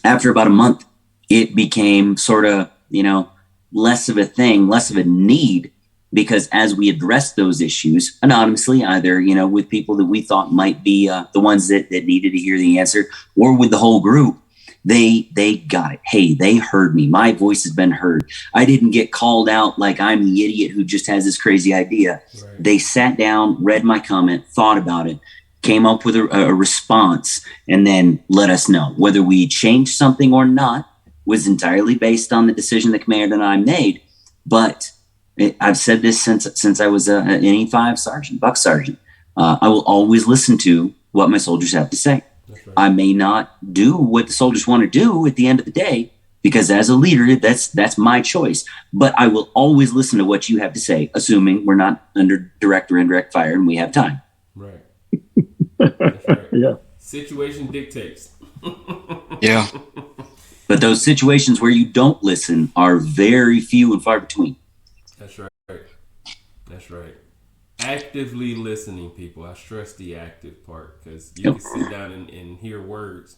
after about a month, it became sort of, less of a thing, less of a need, because as we addressed those issues anonymously, either, with people that we thought might be the ones that needed to hear the answer, or with the whole group, they got it. Hey, they heard me. My voice has been heard. I didn't get called out like I'm the idiot who just has this crazy idea. Right. They sat down, read my comment, thought about it, came up with a response, and then let us know. Whether we changed something or not was entirely based on the decision the commander and I made. But I've said this since I was an E5 sergeant, buck sergeant. I will always listen to what my soldiers have to say. Right. I may not do what the soldiers want to do at the end of the day, because as a leader, that's my choice. But I will always listen to what you have to say, assuming we're not under direct or indirect fire and we have time. Right. That's right. Yeah. Situation dictates. Yeah. But those situations where you don't listen are very few and far between. That's right. That's right. Actively listening, people. I stress the active part, because you can sit down and hear words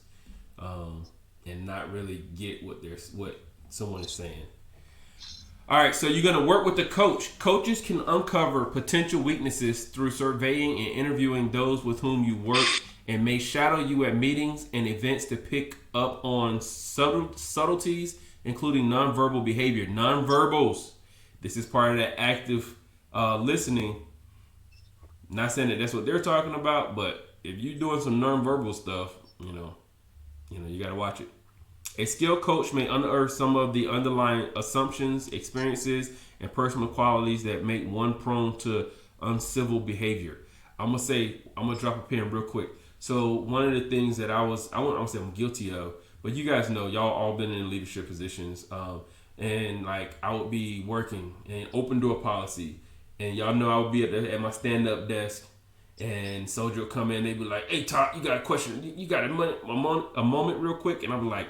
and not really get what someone is saying. All right, so you're going to work with the coach. Coaches can uncover potential weaknesses through surveying and interviewing those with whom you work, and may shadow you at meetings and events to pick up on subtleties, including nonverbal behavior. Nonverbals. This is part of that active listening. Not saying that that's what they're talking about, but if you're doing some nonverbal stuff, you got to watch it. A skilled coach may unearth some of the underlying assumptions, experiences, and personal qualities that make one prone to uncivil behavior. I'm gonna drop a pin real quick. So one of the things that I'm guilty of, but you guys know y'all all been in leadership positions, and like I would be working and open door policy, and y'all know I would be at my stand up desk, and soldier would come in, they'd be like, "Hey Todd, you got a question? You got a moment real quick?" And I'm like,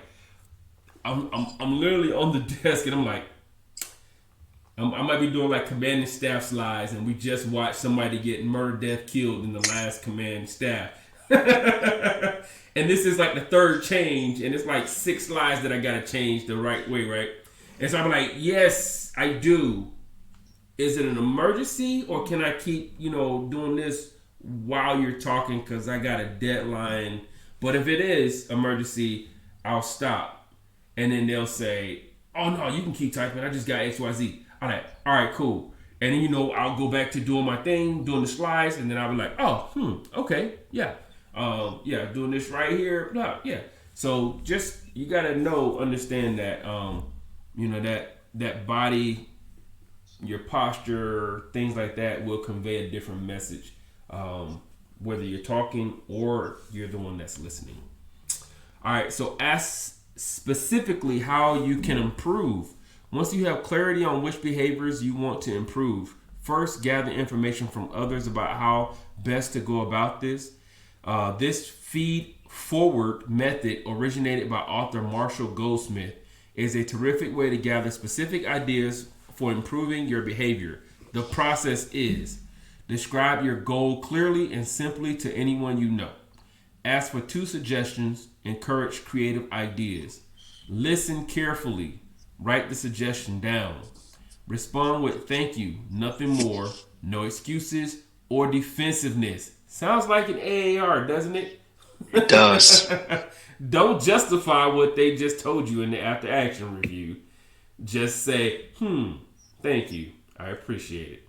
I'm literally on the desk, and I'm like, I might be doing like commanding staff slides, and we just watched somebody get murdered, death, killed in the last command staff. And this is like the third change, and it's like 6 slides that I gotta change the right way, right? And so I'm like, yes, I do. Is it an emergency, or can I keep, doing this while you're talking because I got a deadline? But if it is emergency, I'll stop. And then they'll say, oh no, you can keep typing. I just got XYZ. I'm like, all right, cool. And then, I'll go back to doing my thing, doing the slides, and then I'll be like, okay, yeah. Doing this right here. Yeah. So just, you got to understand that, that body, your posture, things like that will convey a different message, whether you're talking or you're the one that's listening. All right. So ask specifically how you can improve. Once you have clarity on which behaviors you want to improve, first gather information from others about how best to go about this. This feed forward method, originated by author Marshall Goldsmith, is a terrific way to gather specific ideas for improving your behavior. The process is: describe your goal clearly and simply to anyone you know. Ask for 2 suggestions. Encourage creative ideas. Listen carefully. Write the suggestion down. Respond with thank you, nothing more, no excuses or defensiveness. Sounds like an AAR, doesn't it? It does. Don't justify what they just told you in the after action review. Just say, thank you. I appreciate it.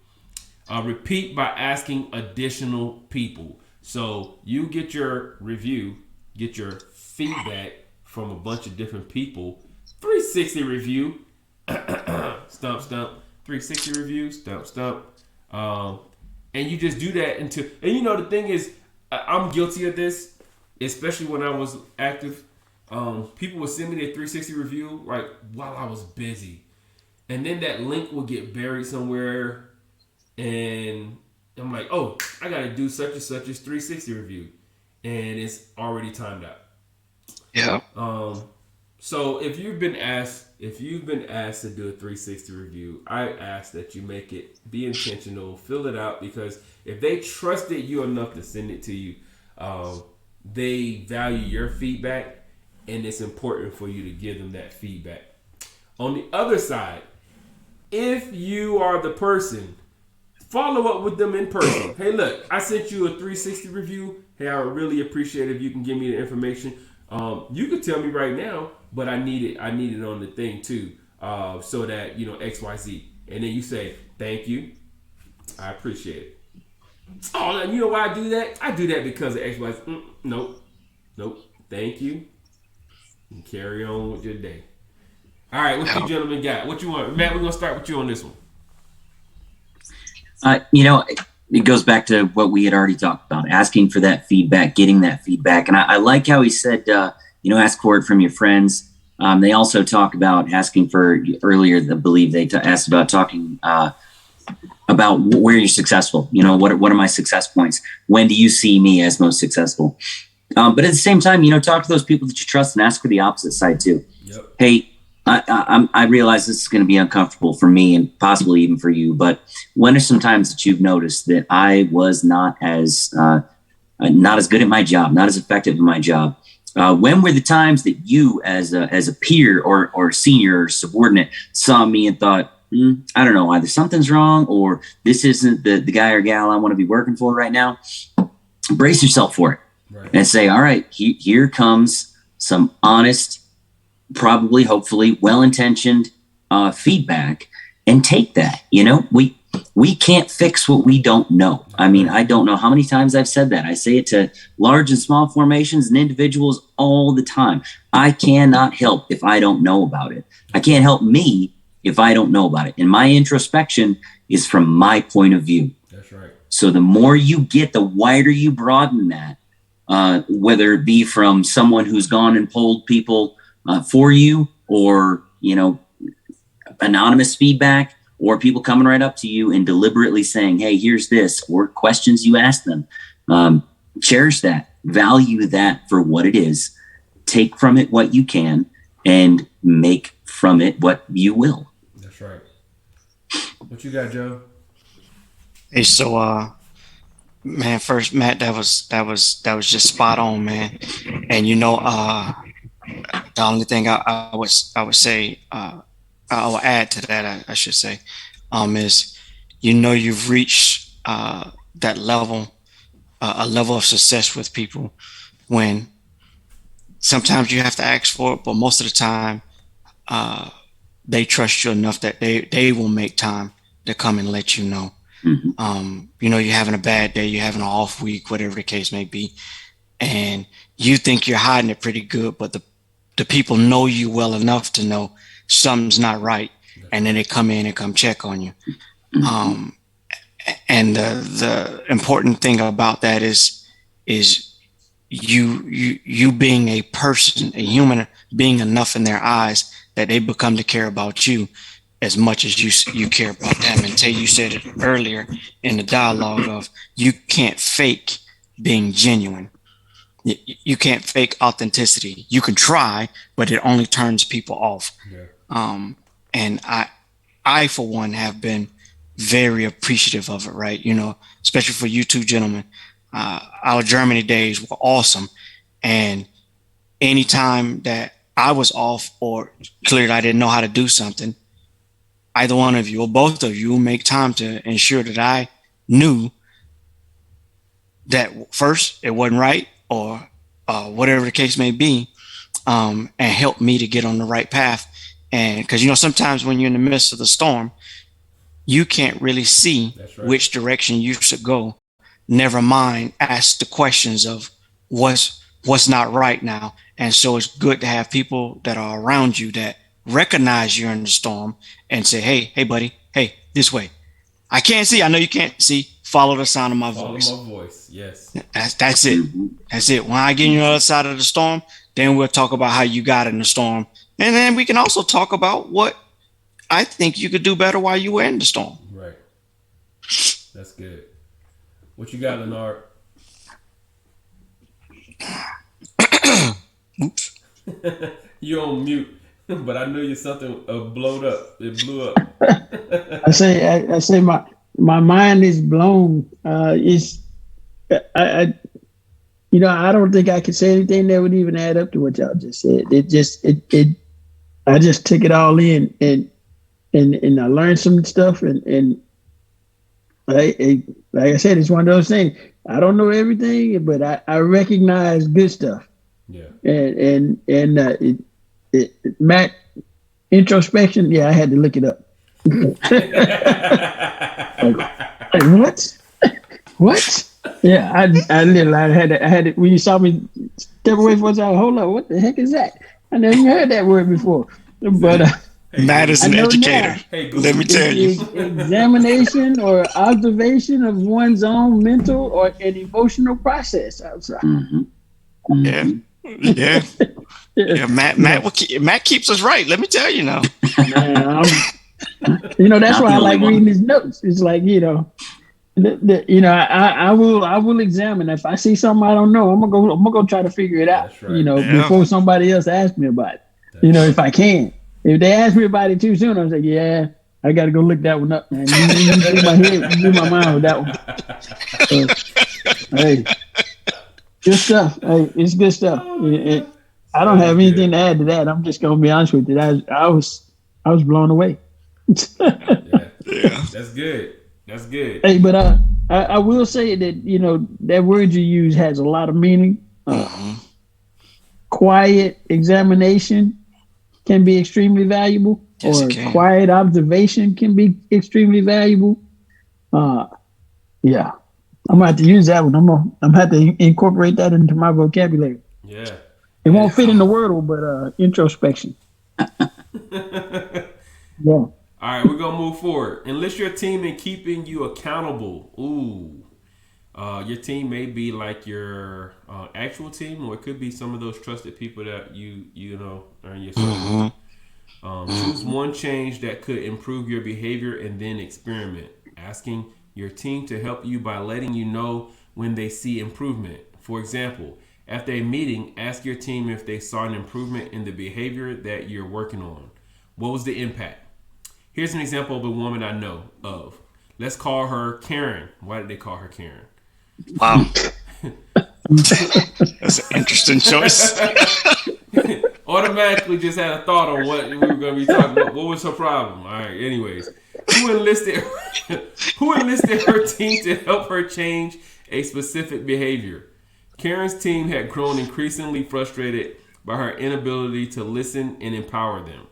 Repeat by asking additional people. So you get your review, get your feedback from a bunch of different people. 360 review, stump, 360 review, stump. And you just do that until, and the thing is, I'm guilty of this, especially when I was active. People would send me their 360 review like while I was busy. And then that link will get buried somewhere. And I'm like, oh, I got to do such and such as 360 review. And it's already timed out. Yeah. So if you've been asked to do a 360 review, I ask that you make it, be intentional, fill it out, because if they trusted you enough to send it to you, they value your feedback, and it's important for you to give them that feedback. On the other side, if you are the person, follow up with them in person. Hey, look, I sent you a 360 review. Hey, I would really appreciate it if you can give me the information. You could tell me right now, but I need it on the thing too, so that, XYZ. And then you say, thank you. I appreciate it. Oh, and you know why I do that? I do that because of XYZ. Nope. Thank you. And carry on with your day. All right, what you gentlemen got? What you want? Matt, we're going to start with you on this one. It goes back to what we had already talked about, asking for that feedback, getting that feedback. And I like how he said, ask for it from your friends. They also talk about asking for, earlier, I believe they asked about talking about where you're successful. What are my success points? When do you see me as most successful? But at the same time, talk to those people that you trust and ask for the opposite side too. Yep. Hey, I realize this is going to be uncomfortable for me and possibly even for you, but when are some times that you've noticed that I was not as good at my job, not as effective in my job? When were the times that you, as a peer or senior or subordinate, saw me and thought, I don't know, either something's wrong or this isn't the guy or gal I want to be working for right now? Brace yourself for it, right, and say, all right, here comes some honest, probably, hopefully, well-intentioned feedback, and take that. We can't fix what we don't know. I mean, I don't know how many times I've said that. I say it to large and small formations and individuals all the time. I cannot help if I don't know about it. I can't help me if I don't know about it. And my introspection is from my point of view. That's right. So the more you get, the wider you broaden that, whether it be from someone who's gone and polled people for you, or, anonymous feedback, or people coming right up to you and deliberately saying, hey, here's this, or questions you ask them. Cherish that, value that for what it is, take from it what you can, and make from it what you will. That's right. What you got, Joe? Hey, so man, first, Matt, that was just spot on, man. And the only thing I would say, I will add to that, I should say, is you've reached that level, a level of success with people when sometimes you have to ask for it, but most of the time, they trust you enough that they will make time to come and let you know. Mm-hmm. You're having a bad day, you're having an off week, whatever the case may be, and you think you're hiding it pretty good, but the people know you well enough to know something's not right, and then they come in and come check on you. Mm-hmm. And the important thing about that is you being a person, a human being enough in their eyes that they become to care about you as much as you care about them. And Tay, you said it earlier in the dialogue of you can't fake being genuine. You can't fake authenticity. You can try, but it only turns people off. Yeah. And I for one have been very appreciative of it, right? Especially for you two gentlemen. Our Germany days were awesome. And anytime that I was off or cleared I didn't know how to do something, either one of you or both of you will make time to ensure that I knew that first it wasn't right, or whatever the case may be, and help me to get on the right path. And because, sometimes when you're in the midst of the storm, you can't really see which direction you should go. Never mind ask the questions of what's not right now. And so it's good to have people that are around you that recognize you're in the storm and say, hey, buddy, hey, this way. I can't see. I know you can't see. Follow the sound of my voice. Follow my voice. Yes. That's it. That's it. When I get on the other side of the storm, then we'll talk about how you got in the storm. And then we can also talk about what I think you could do better while you were in the storm. Right. That's good. What you got, Leonard? Oops. You on mute, but I knew you something blowed up. It blew up. I say my mind is blown. I don't think I could say anything that would even add up to what y'all just said. I just took it all in and I learned some stuff and like I said, it's one of those things. I don't know everything, but I recognize good stuff. Yeah. And Matt, introspection. Yeah, I had to look it up. Like, what? Yeah, I had it when you saw me step away from I hold up, what the heck is that? I never even heard that word before. But Matt is an educator. Hey, let me tell you. Examination or observation of one's own mental or an emotional process outside. Mm-hmm. Yeah. Matt keeps us right. Let me tell you now. That's why I like reading his notes. It's like, I will examine. If I see something I don't know, I'm gonna go try to figure it out. Right. Before somebody else asks me about it. If I can. If they ask me about it too soon, I'm like, yeah, I got to go look that one up, man. You blew my mind with that one. So, hey, good stuff. Hey, it's good stuff. I don't have anything to add to that. I'm just gonna be honest with you. I was blown away. Yeah, that's good. That's good. Hey, but I will say that that word you use has a lot of meaning. Quiet examination can be extremely valuable, or quiet observation can be extremely valuable. Yeah, I'm gonna have to use that one. I'm gonna have to incorporate that into my vocabulary. Yeah, it won't fit in the Wordle, but introspection. Yeah. All right, we're gonna move forward. Enlist your team in keeping you accountable. Ooh, Your team may be like your actual team, or it could be some of those trusted people that you know are in your circle. Choose one change that could improve your behavior and then experiment. Asking your team to help you by letting you know when they see improvement. For example, after a meeting, ask your team if they saw an improvement in the behavior that you're working on. What was the impact? Here's an example of a woman I know of. Let's call her Karen. Why did they call her Karen? Wow. That's an interesting choice. Automatically just had a thought on what we were going to be talking about. What was her problem? All right, anyways. Who enlisted her team to help her change a specific behavior? Karen's team had grown increasingly frustrated by her inability to listen and empower them.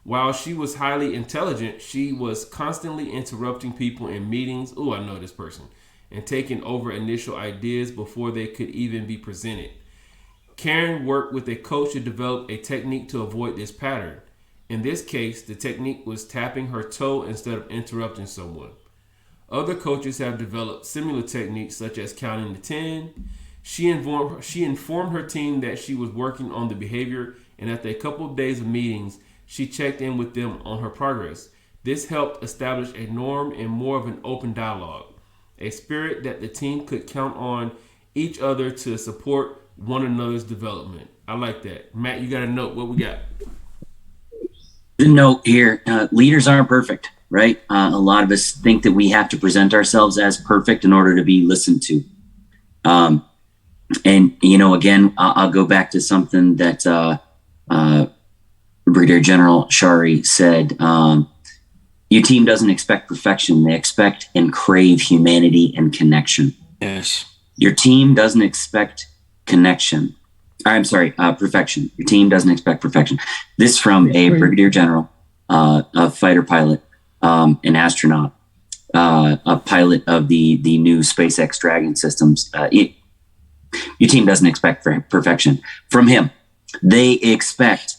While she was highly intelligent, she was constantly interrupting people in meetings. Oh, I know this person. And taking over initial ideas before they could even be presented. Karen worked with a coach to develop a technique to avoid this pattern. In this case, the technique was tapping her toe instead of interrupting someone. Other coaches have developed similar techniques such as counting to 10. She informed her team that she was working on the behavior, and after a couple of days of meetings, she checked in with them on her progress. This helped establish a norm and more of an open dialogue, a spirit that the team could count on each other to support one another's development. I like that. Matt, you got a note. What we got? The note here, leaders aren't perfect, right? A lot of us think that we have to present ourselves as perfect in order to be listened to. And, you know, again, I'll go back to something that Brigadier General Shari said. Your team doesn't expect perfection. They expect and crave humanity and connection. Yes. Your team doesn't expect perfection. Your team doesn't expect perfection. This from a Brigadier General, a fighter pilot, an astronaut, a pilot of the new SpaceX Dragon systems. Your team doesn't expect perfection from him. They expect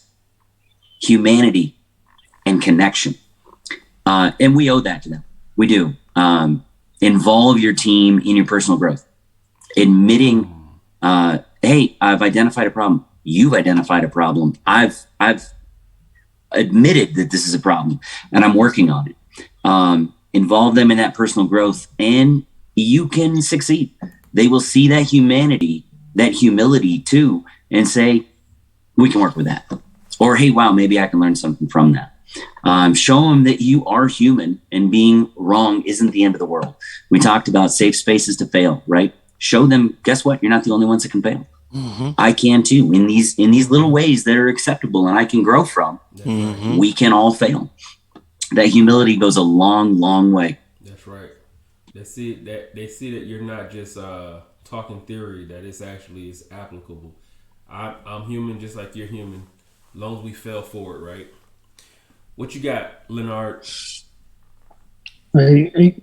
humanity and connection. And we owe that to them. We do. Involve your team in your personal growth. Admitting, hey, I've identified a problem. You've identified a problem. I've admitted that this is a problem and I'm working on it. Involve them in that personal growth and you can succeed. They will see that humanity, that humility too, and say, we can work with that. Or, hey, wow, maybe I can learn something from that. Show them that you are human and being wrong isn't the end of the world. We talked about safe spaces to fail, right? Show them, guess what? You're not the only ones that can fail. Mm-hmm. I can too, in these little ways that are acceptable and I can grow from. Mm-hmm. We can all fail. That humility goes a long, long way. That's right. They see that you're not just talking theory, that it's actually is applicable. I'm human just like you're human. As long as we fail forward, right? What you got, Leonard? I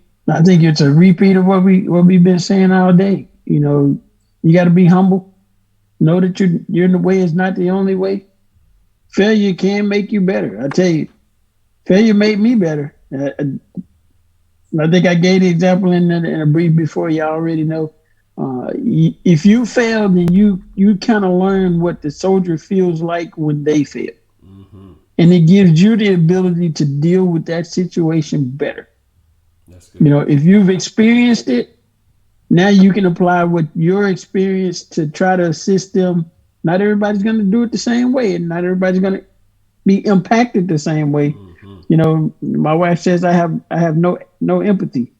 think it's a repeat of what we've been saying all day. You know, you got to be humble. Know that you're in the way is not the only way. Failure can make you better. I tell you, failure made me better. I think I gave the example in a brief before. You already know. If you fail, then you kind of learn what the soldier feels like when they fail. Mm-hmm. And it gives you the ability to deal with that situation better. That's good. You know, if you've experienced it, now you can apply what your experience to try to assist them. Not everybody's going to do it the same way, and not everybody's going to be impacted the same way. Mm-hmm. You know, my wife says I have no empathy.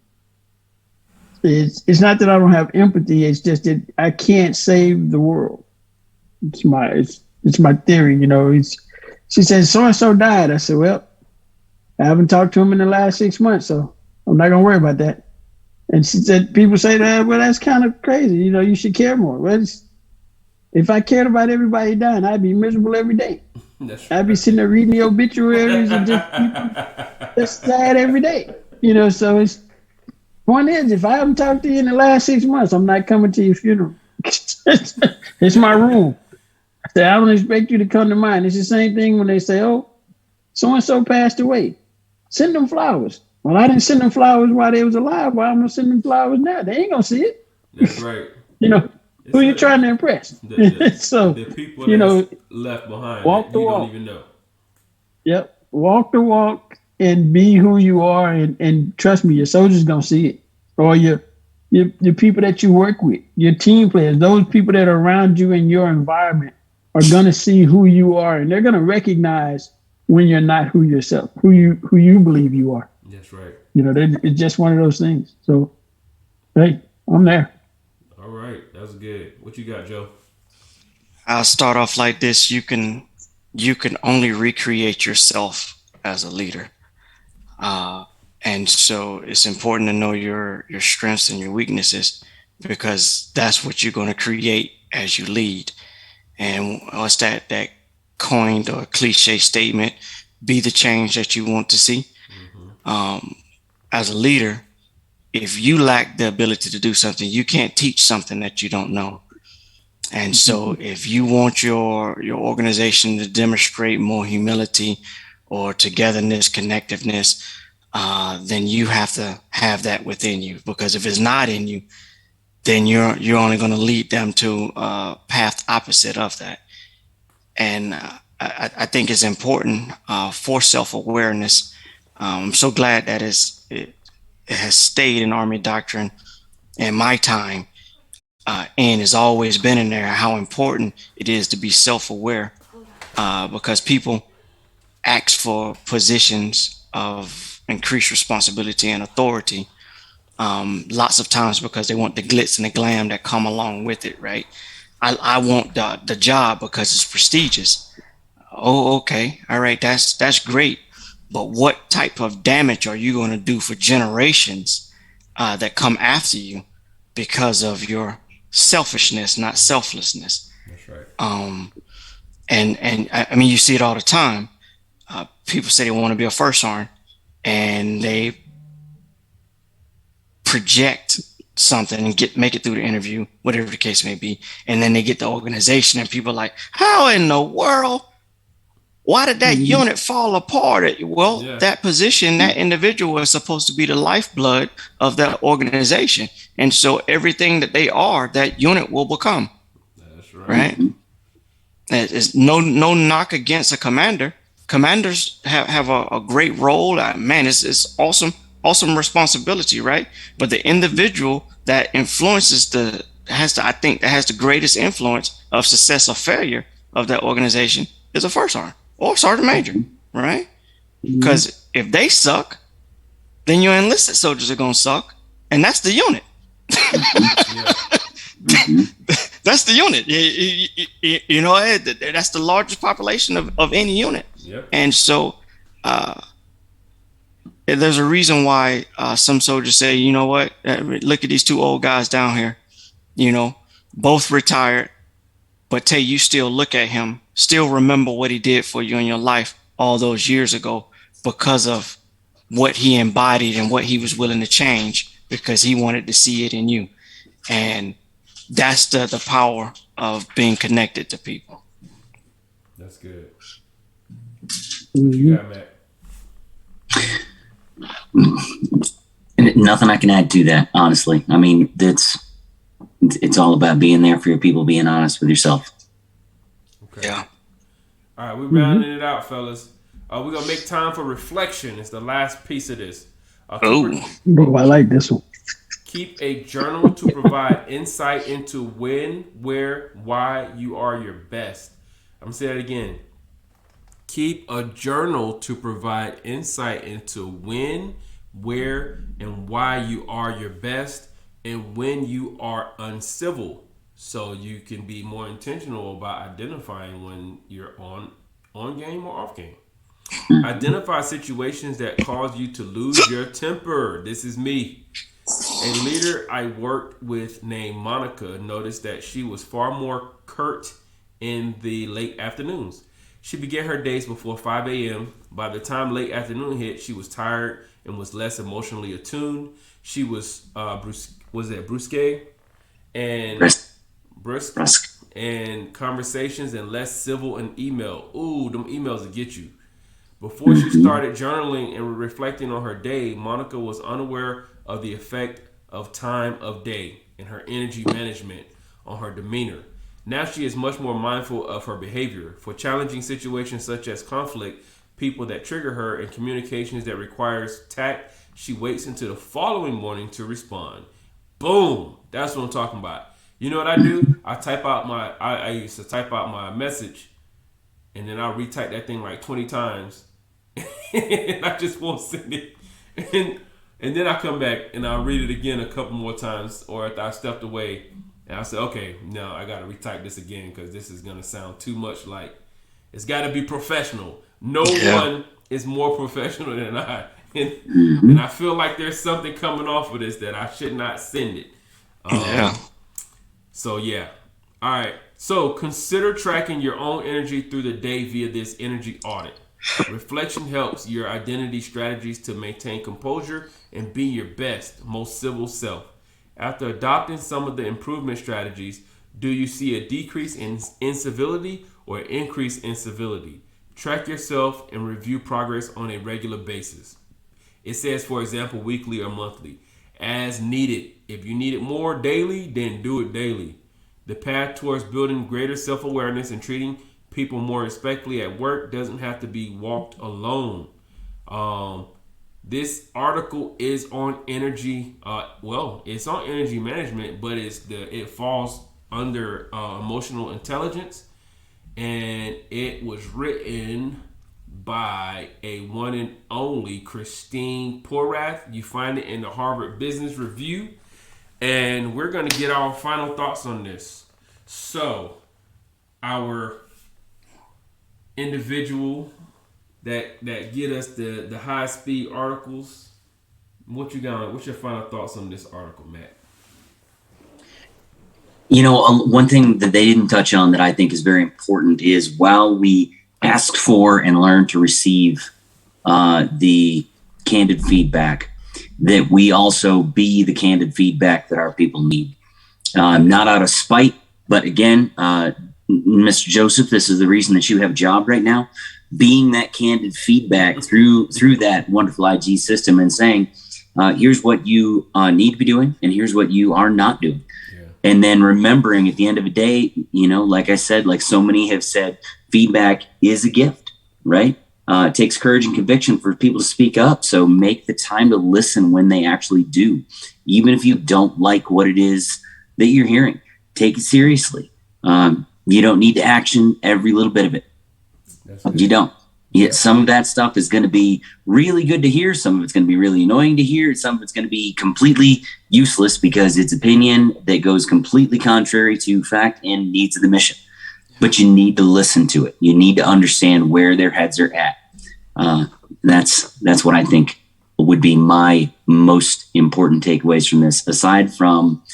It's not that I don't have empathy. It's just that I can't save the world. It's my theory. You know, she says so and so died. I said, well, I haven't talked to him in the last 6 months, so I'm not gonna worry about that. And she said, people say that, well, that's kind of crazy. You know, you should care more. Well, if I cared about everybody dying, I'd be miserable every day. I'd be sitting there reading the obituaries and just sad every day. You know, so it's. Point is, if I haven't talked to you in the last 6 months, I'm not coming to your funeral. It's my rule. I say, I don't expect you to come to mine. It's the same thing when they say, oh, so-and-so passed away. Send them flowers. Well, I didn't send them flowers while they was alive. Why am I going to send them flowers now? They ain't going to see it. That's right. You know, It's who you like trying to impress? the So, people you that's know, left behind walk that the you don't walk. even know. Yep. Walk the walk and be who you are, and trust me, your soldiers gonna see it. Or your people that you work with, your team players, those people that are around you in your environment are gonna see who you are, and they're gonna recognize when you're not who you believe you are. That's right. You know, it's just one of those things. So, hey, I'm there. All right, that's good. What you got, Joe? I'll start off like this. You can only recreate yourself as a leader. Uh, and so it's important to know your strengths and your weaknesses because that's what you're going to create as you lead. And what's that coined or cliche statement? Be the change that you want to see. Mm-hmm. As a leader, if you lack the ability to do something, you can't teach something that you don't know. And so if you want your organization to demonstrate more humility or togetherness, connectiveness, then you have to have that within you. Because if it's not in you, then you're only going to lead them to a path opposite of that. And I think it's important for self-awareness. I'm so glad that it has stayed in Army doctrine in my time and has always been in there, how important it is to be self-aware because people ask for positions of increased responsibility and authority lots of times because they want the glitz and the glam that come along with it, right? I want the job because it's prestigious. Oh, okay. All right. That's great. But what type of damage are you going to do for generations that come after you because of your selfishness, not selflessness? That's right. And I mean, you see it all the time. People say they want to be a first sergeant, and they project something and make it through the interview, whatever the case may be, and then they get the organization, and people are like, "How in the world? Why did that unit fall apart?" Well, Yeah. that position, that individual is supposed to be the lifeblood of that organization. And so everything that they are, that unit will become. That's right. Right? It's no knock against a commander. Commanders have a great role. Man, it's awesome responsibility, right? But the individual that I think that has the greatest influence of success or failure of that organization is a first sergeant or sergeant major, right? Because if they suck, then your enlisted soldiers are gonna suck, and that's the unit. That's the unit. You know, that's the largest population of any unit. Yep. And so there's a reason why some soldiers say, you know what, look at these two old guys down here, you know, both retired, but Tay, you still look at him, still remember what he did for you in your life all those years ago because of what he embodied and what he was willing to change because he wanted to see it in you. And that's the power of being connected to people. That's good. What you got, Matt? Nothing I can add to that, honestly. I mean, it's all about being there for your people, being honest with yourself. Okay. Yeah. All right, we're rounding it out, fellas. We're going to make time for reflection. It's the last piece of this. Oh, I like this one. Keep a journal to provide insight into when, where, why you are your best. I'm going to say that again. Keep a journal to provide insight into when, where, and why you are your best and when you are uncivil. So you can be more intentional about identifying when you're on game or off game. Identify situations that cause you to lose your temper. This is me. A leader I worked with named Monica noticed that she was far more curt in the late afternoons. She began her days before 5 a.m. By the time late afternoon hit, she was tired and was less emotionally attuned. She was brusque and conversations and less civil and email. Ooh, them emails will get you. Before she started journaling and reflecting on her day, Monica was unaware of the effect of time of day and her energy management on her demeanor. Now she is much more mindful of her behavior. For challenging situations such as conflict, people that trigger her, and communications that requires tact, she waits until the following morning to respond. Boom! That's what I'm talking about. You know what I do? I used to type out my message, and then I'll retype that thing like 20 times, and I just won't send it. And then I come back and I'll read it again a couple more times, or if I stepped away and I said, okay, no, I got to retype this again because this is going to sound too much like, it's got to be professional. No one is more professional than I. And I feel like there's something coming off of this that I should not send it. So, yeah. All right. So, consider tracking your own energy through the day via this energy audit. Reflection helps your identity strategies to maintain composure and be your best, most civil self. After adopting some of the improvement strategies, do you see a decrease in incivility or increase in civility? Track yourself and review progress on a regular basis. It says, for example, weekly or monthly, as needed. If you need it more daily, then do it daily. The path towards building greater self-awareness and treating people more respectfully at work doesn't have to be walked alone. This article is on energy. It's on energy management, but it falls under emotional intelligence, and it was written by a one and only Christine Porath. You find it in the Harvard Business Review, and we're going to get our final thoughts on this. So, our individual that get us the high speed articles. What's your final thoughts on this article, Matt? One thing that they didn't touch on that I think is very important is while we ask for and learn to receive the candid feedback, that we also be the candid feedback that our people need. Not out of spite, but again, Mr. Joseph, this is the reason that you have a job right now. Being that candid feedback through that wonderful IG system and saying, here's what you need to be doing and here's what you are not doing. Yeah. And then remembering at the end of the day, like I said, like so many have said, feedback is a gift, right? It takes courage and conviction for people to speak up. So make the time to listen when they actually do. Even if you don't like what it is that you're hearing, take it seriously. You don't need to action every little bit of it. You don't. Yeah, some of that stuff is going to be really good to hear. Some of it's going to be really annoying to hear. Some of it's going to be completely useless because it's opinion that goes completely contrary to fact and needs of the mission. But you need to listen to it. You need to understand where their heads are at. That's what I think would be my most important takeaways from this. Aside from,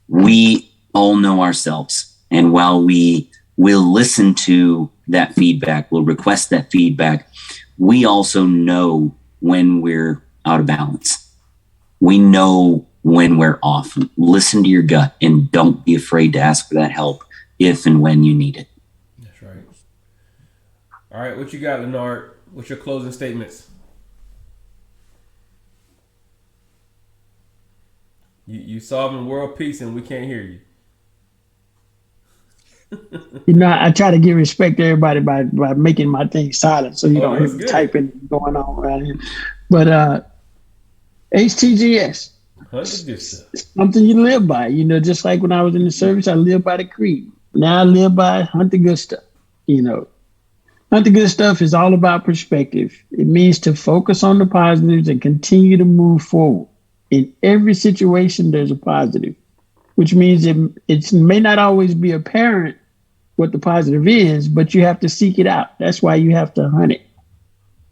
we all know ourselves, and while we will listen to that feedback, we'll request that feedback, we also know when we're out of balance. We know when we're off. Listen to your gut and don't be afraid to ask for that help if and when you need it. That's right. All right, what you got, Leonard? What's your closing statements? You solving world peace and we can't hear you. I try to give respect to everybody by making my thing silent so you don't hear me typing going on around here. But HTGS, something you live by. Just like when I was in the service, I lived by the creed. Now I live by hunt the good stuff. Hunt the good stuff is all about perspective. It means to focus on the positives and continue to move forward. In every situation, there's a positive, which means it may not always be apparent what the positive is, but you have to seek it out. That's why you have to hunt it.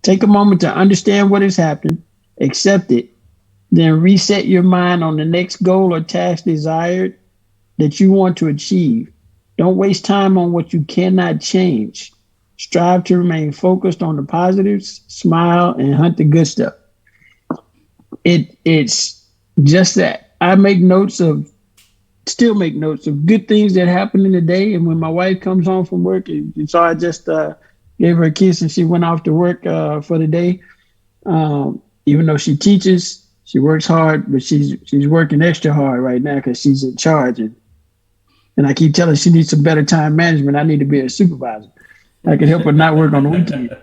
Take a moment to understand what has happened, accept it, then reset your mind on the next goal or task desired that you want to achieve. Don't waste time on what you cannot change. Strive to remain focused on the positives, smile, and hunt the good stuff. It's just that. I still make notes of good things that happen in the day. And when my wife comes home from work, and so I just gave her a kiss and she went off to work for the day. Even though she teaches, She works hard, but she's working extra hard right now because she's in charge. And I keep telling her she needs some better time management. I need to be a supervisor. I can help her not work on the weekend.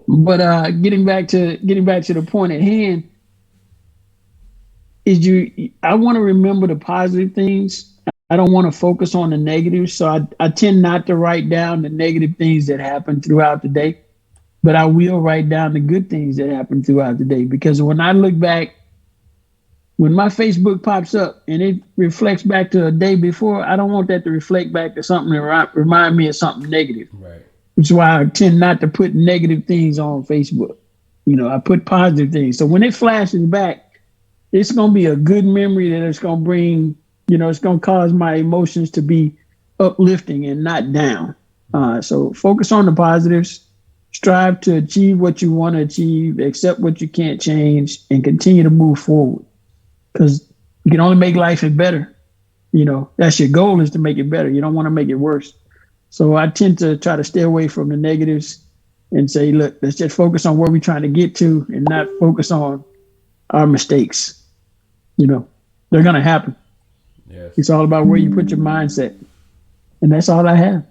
But getting back to the point at hand, I want to remember the positive things. I don't want to focus on the negatives. So I tend not to write down the negative things that happen throughout the day, but I will write down the good things that happen throughout the day. Because when I look back, when my Facebook pops up and it reflects back to a day before, I don't want that to reflect back to something that remind me of something negative. Right. Which is why I tend not to put negative things on Facebook. I put positive things. So when it flashes back, it's going to be a good memory that it's going to bring, it's going to cause my emotions to be uplifting and not down. So focus on the positives, strive to achieve what you want to achieve, accept what you can't change, and continue to move forward. Because you can only make life better. That's your goal, is to make it better. You don't want to make it worse. So I tend to try to stay away from the negatives and say, look, let's just focus on where we're trying to get to and not focus on our mistakes. They're going to happen. Yes. It's all about where you put your mindset. And that's all I have.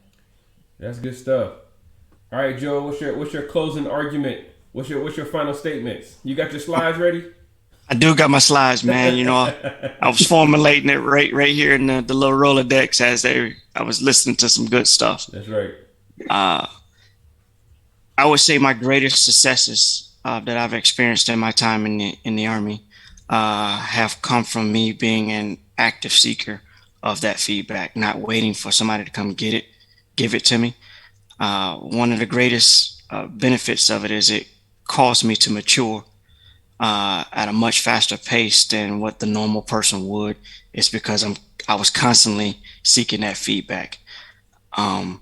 That's good stuff. All right, Joe, what's your closing argument? What's your final statements? You got your slides ready? I do got my slides, man. I was formulating it right here in the little Rolodex I was listening to some good stuff. That's right. I would say my greatest successes that I've experienced in my time in the Army have come from me being an active seeker of that feedback, not waiting for somebody to come give it to me. One of the greatest benefits of it is it caused me to mature at a much faster pace than what the normal person would. It's because I was constantly seeking that feedback. And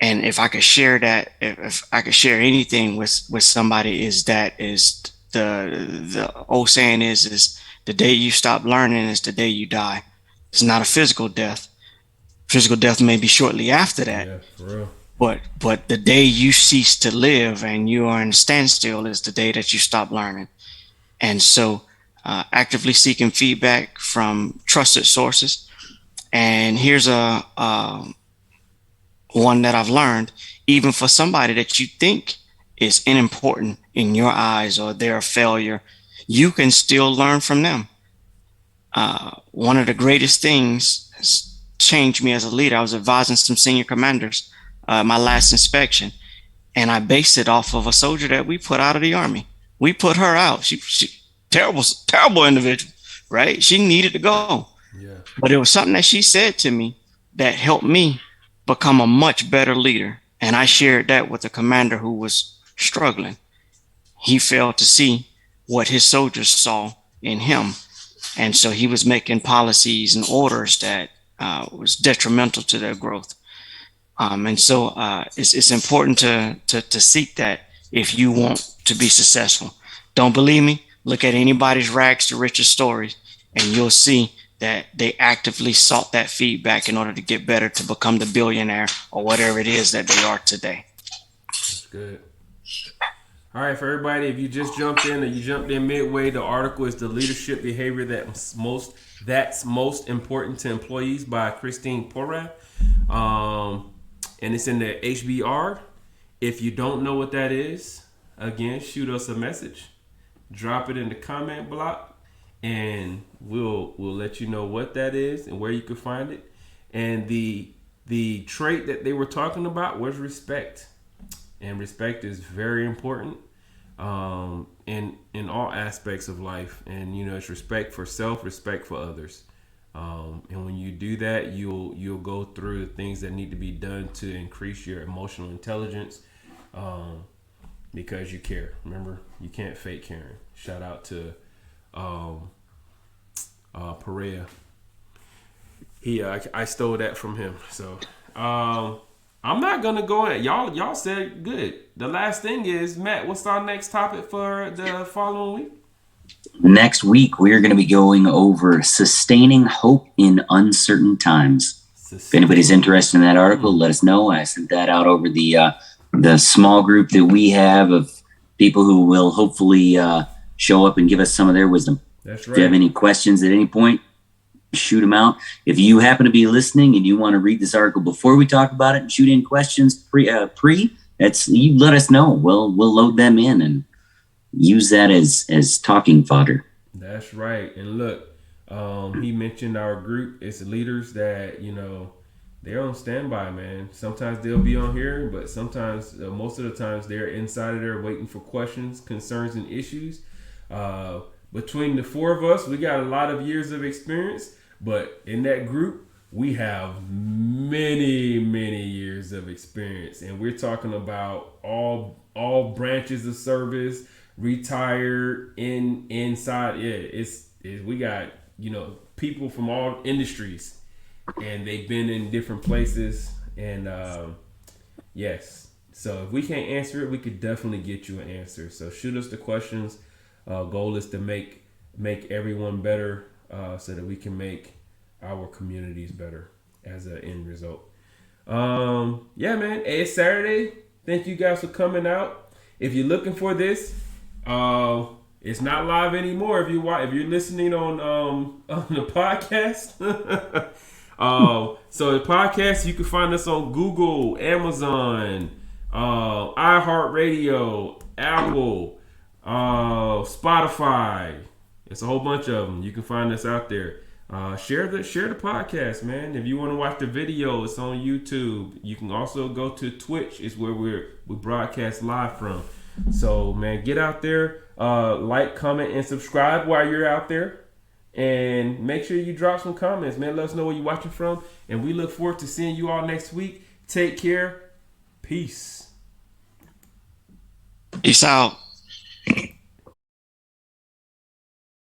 if I could share that, if I could share anything with somebody, is the old saying is the day you stop learning is the day you die. It's not a physical death. Physical death may be shortly after that. Yeah, for real. But the day you cease to live and you are in a standstill is the day that you stop learning. And so actively seeking feedback from trusted sources. And here's one that I've learned, even for somebody that you think is unimportant in your eyes or they're a failure, you can still learn from them. One of the greatest things has changed me as a leader. I was advising some senior commanders my last inspection, and I based it off of a soldier that we put out of the Army. We put her out. She terrible individual, right? She needed to go. Yeah. But it was something that she said to me that helped me become a much better leader. And I shared that with a commander who was struggling. He failed to see what his soldiers saw in him. And so he was making policies and orders that was detrimental to their growth. And so it's important to seek that if you want to be successful. Don't believe me? Look at anybody's rags to riches stories, and you'll see that they actively sought that feedback in order to get better, to become the billionaire or whatever it is that they are today. That's good. All right, for everybody, if you just jumped in or you jumped in midway, the article is "The Leadership Behavior That's Most Important to Employees" by Christine Porath. And it's in the HBR. If you don't know what that is, again, shoot us a message. Drop it in the comment block, and we'll let you know what that is and where you can find it. And the trait that they were talking about was respect. And respect is very important in all aspects of life. And it's respect for self, respect for others. And when you do that, you'll go through the things that need to be done to increase your emotional intelligence, because you care. Remember, you can't fake caring. Shout out to Perea. I stole that from him. So I'm not gonna go in. Y'all said good. The last thing is, Matt, what's our next topic for the following week? Next week, we're going to be going over sustaining hope in uncertain times. If anybody's interested in that article, let us know. I sent that out over the small group that we have of people who will hopefully show up and give us some of their wisdom. That's If you have right. any questions at any point, shoot them out. If you happen to be listening and you want to read this article before we talk about it and shoot in questions that's, you let us know. We'll load them in and use that as talking fodder. That's right. And look, he mentioned our group. It's leaders that, they're on standby, man. Sometimes they'll be on here, but sometimes, most of the times, they're inside of there waiting for questions, concerns, and issues. Between the four of us, we got a lot of years of experience, but in that group, we have many, many years of experience, and we're talking about all branches of service, retired, inside. Yeah, we got people from all industries, and they've been in different places, and yes. So if we can't answer it, we could definitely get you an answer. So shoot us the questions. Goal is to make everyone better, so that we can make our communities better as an end result. Yeah, man. Hey, it's Saturday. Thank you guys for coming out. If you're looking for this, it's not live anymore. If you're listening on the podcast, so the podcast, you can find us on Google, Amazon, iHeartRadio, Apple, Spotify. It's a whole bunch of them. You can find us out there. Share the podcast, man. If you want to watch the video, it's on YouTube. You can also go to Twitch. It's where we broadcast live from. So, man, get out there, like, comment, and subscribe while you're out there. And make sure you drop some comments, man. Let us know where you're watching from. And we look forward to seeing you all next week. Take care. Peace. Peace out.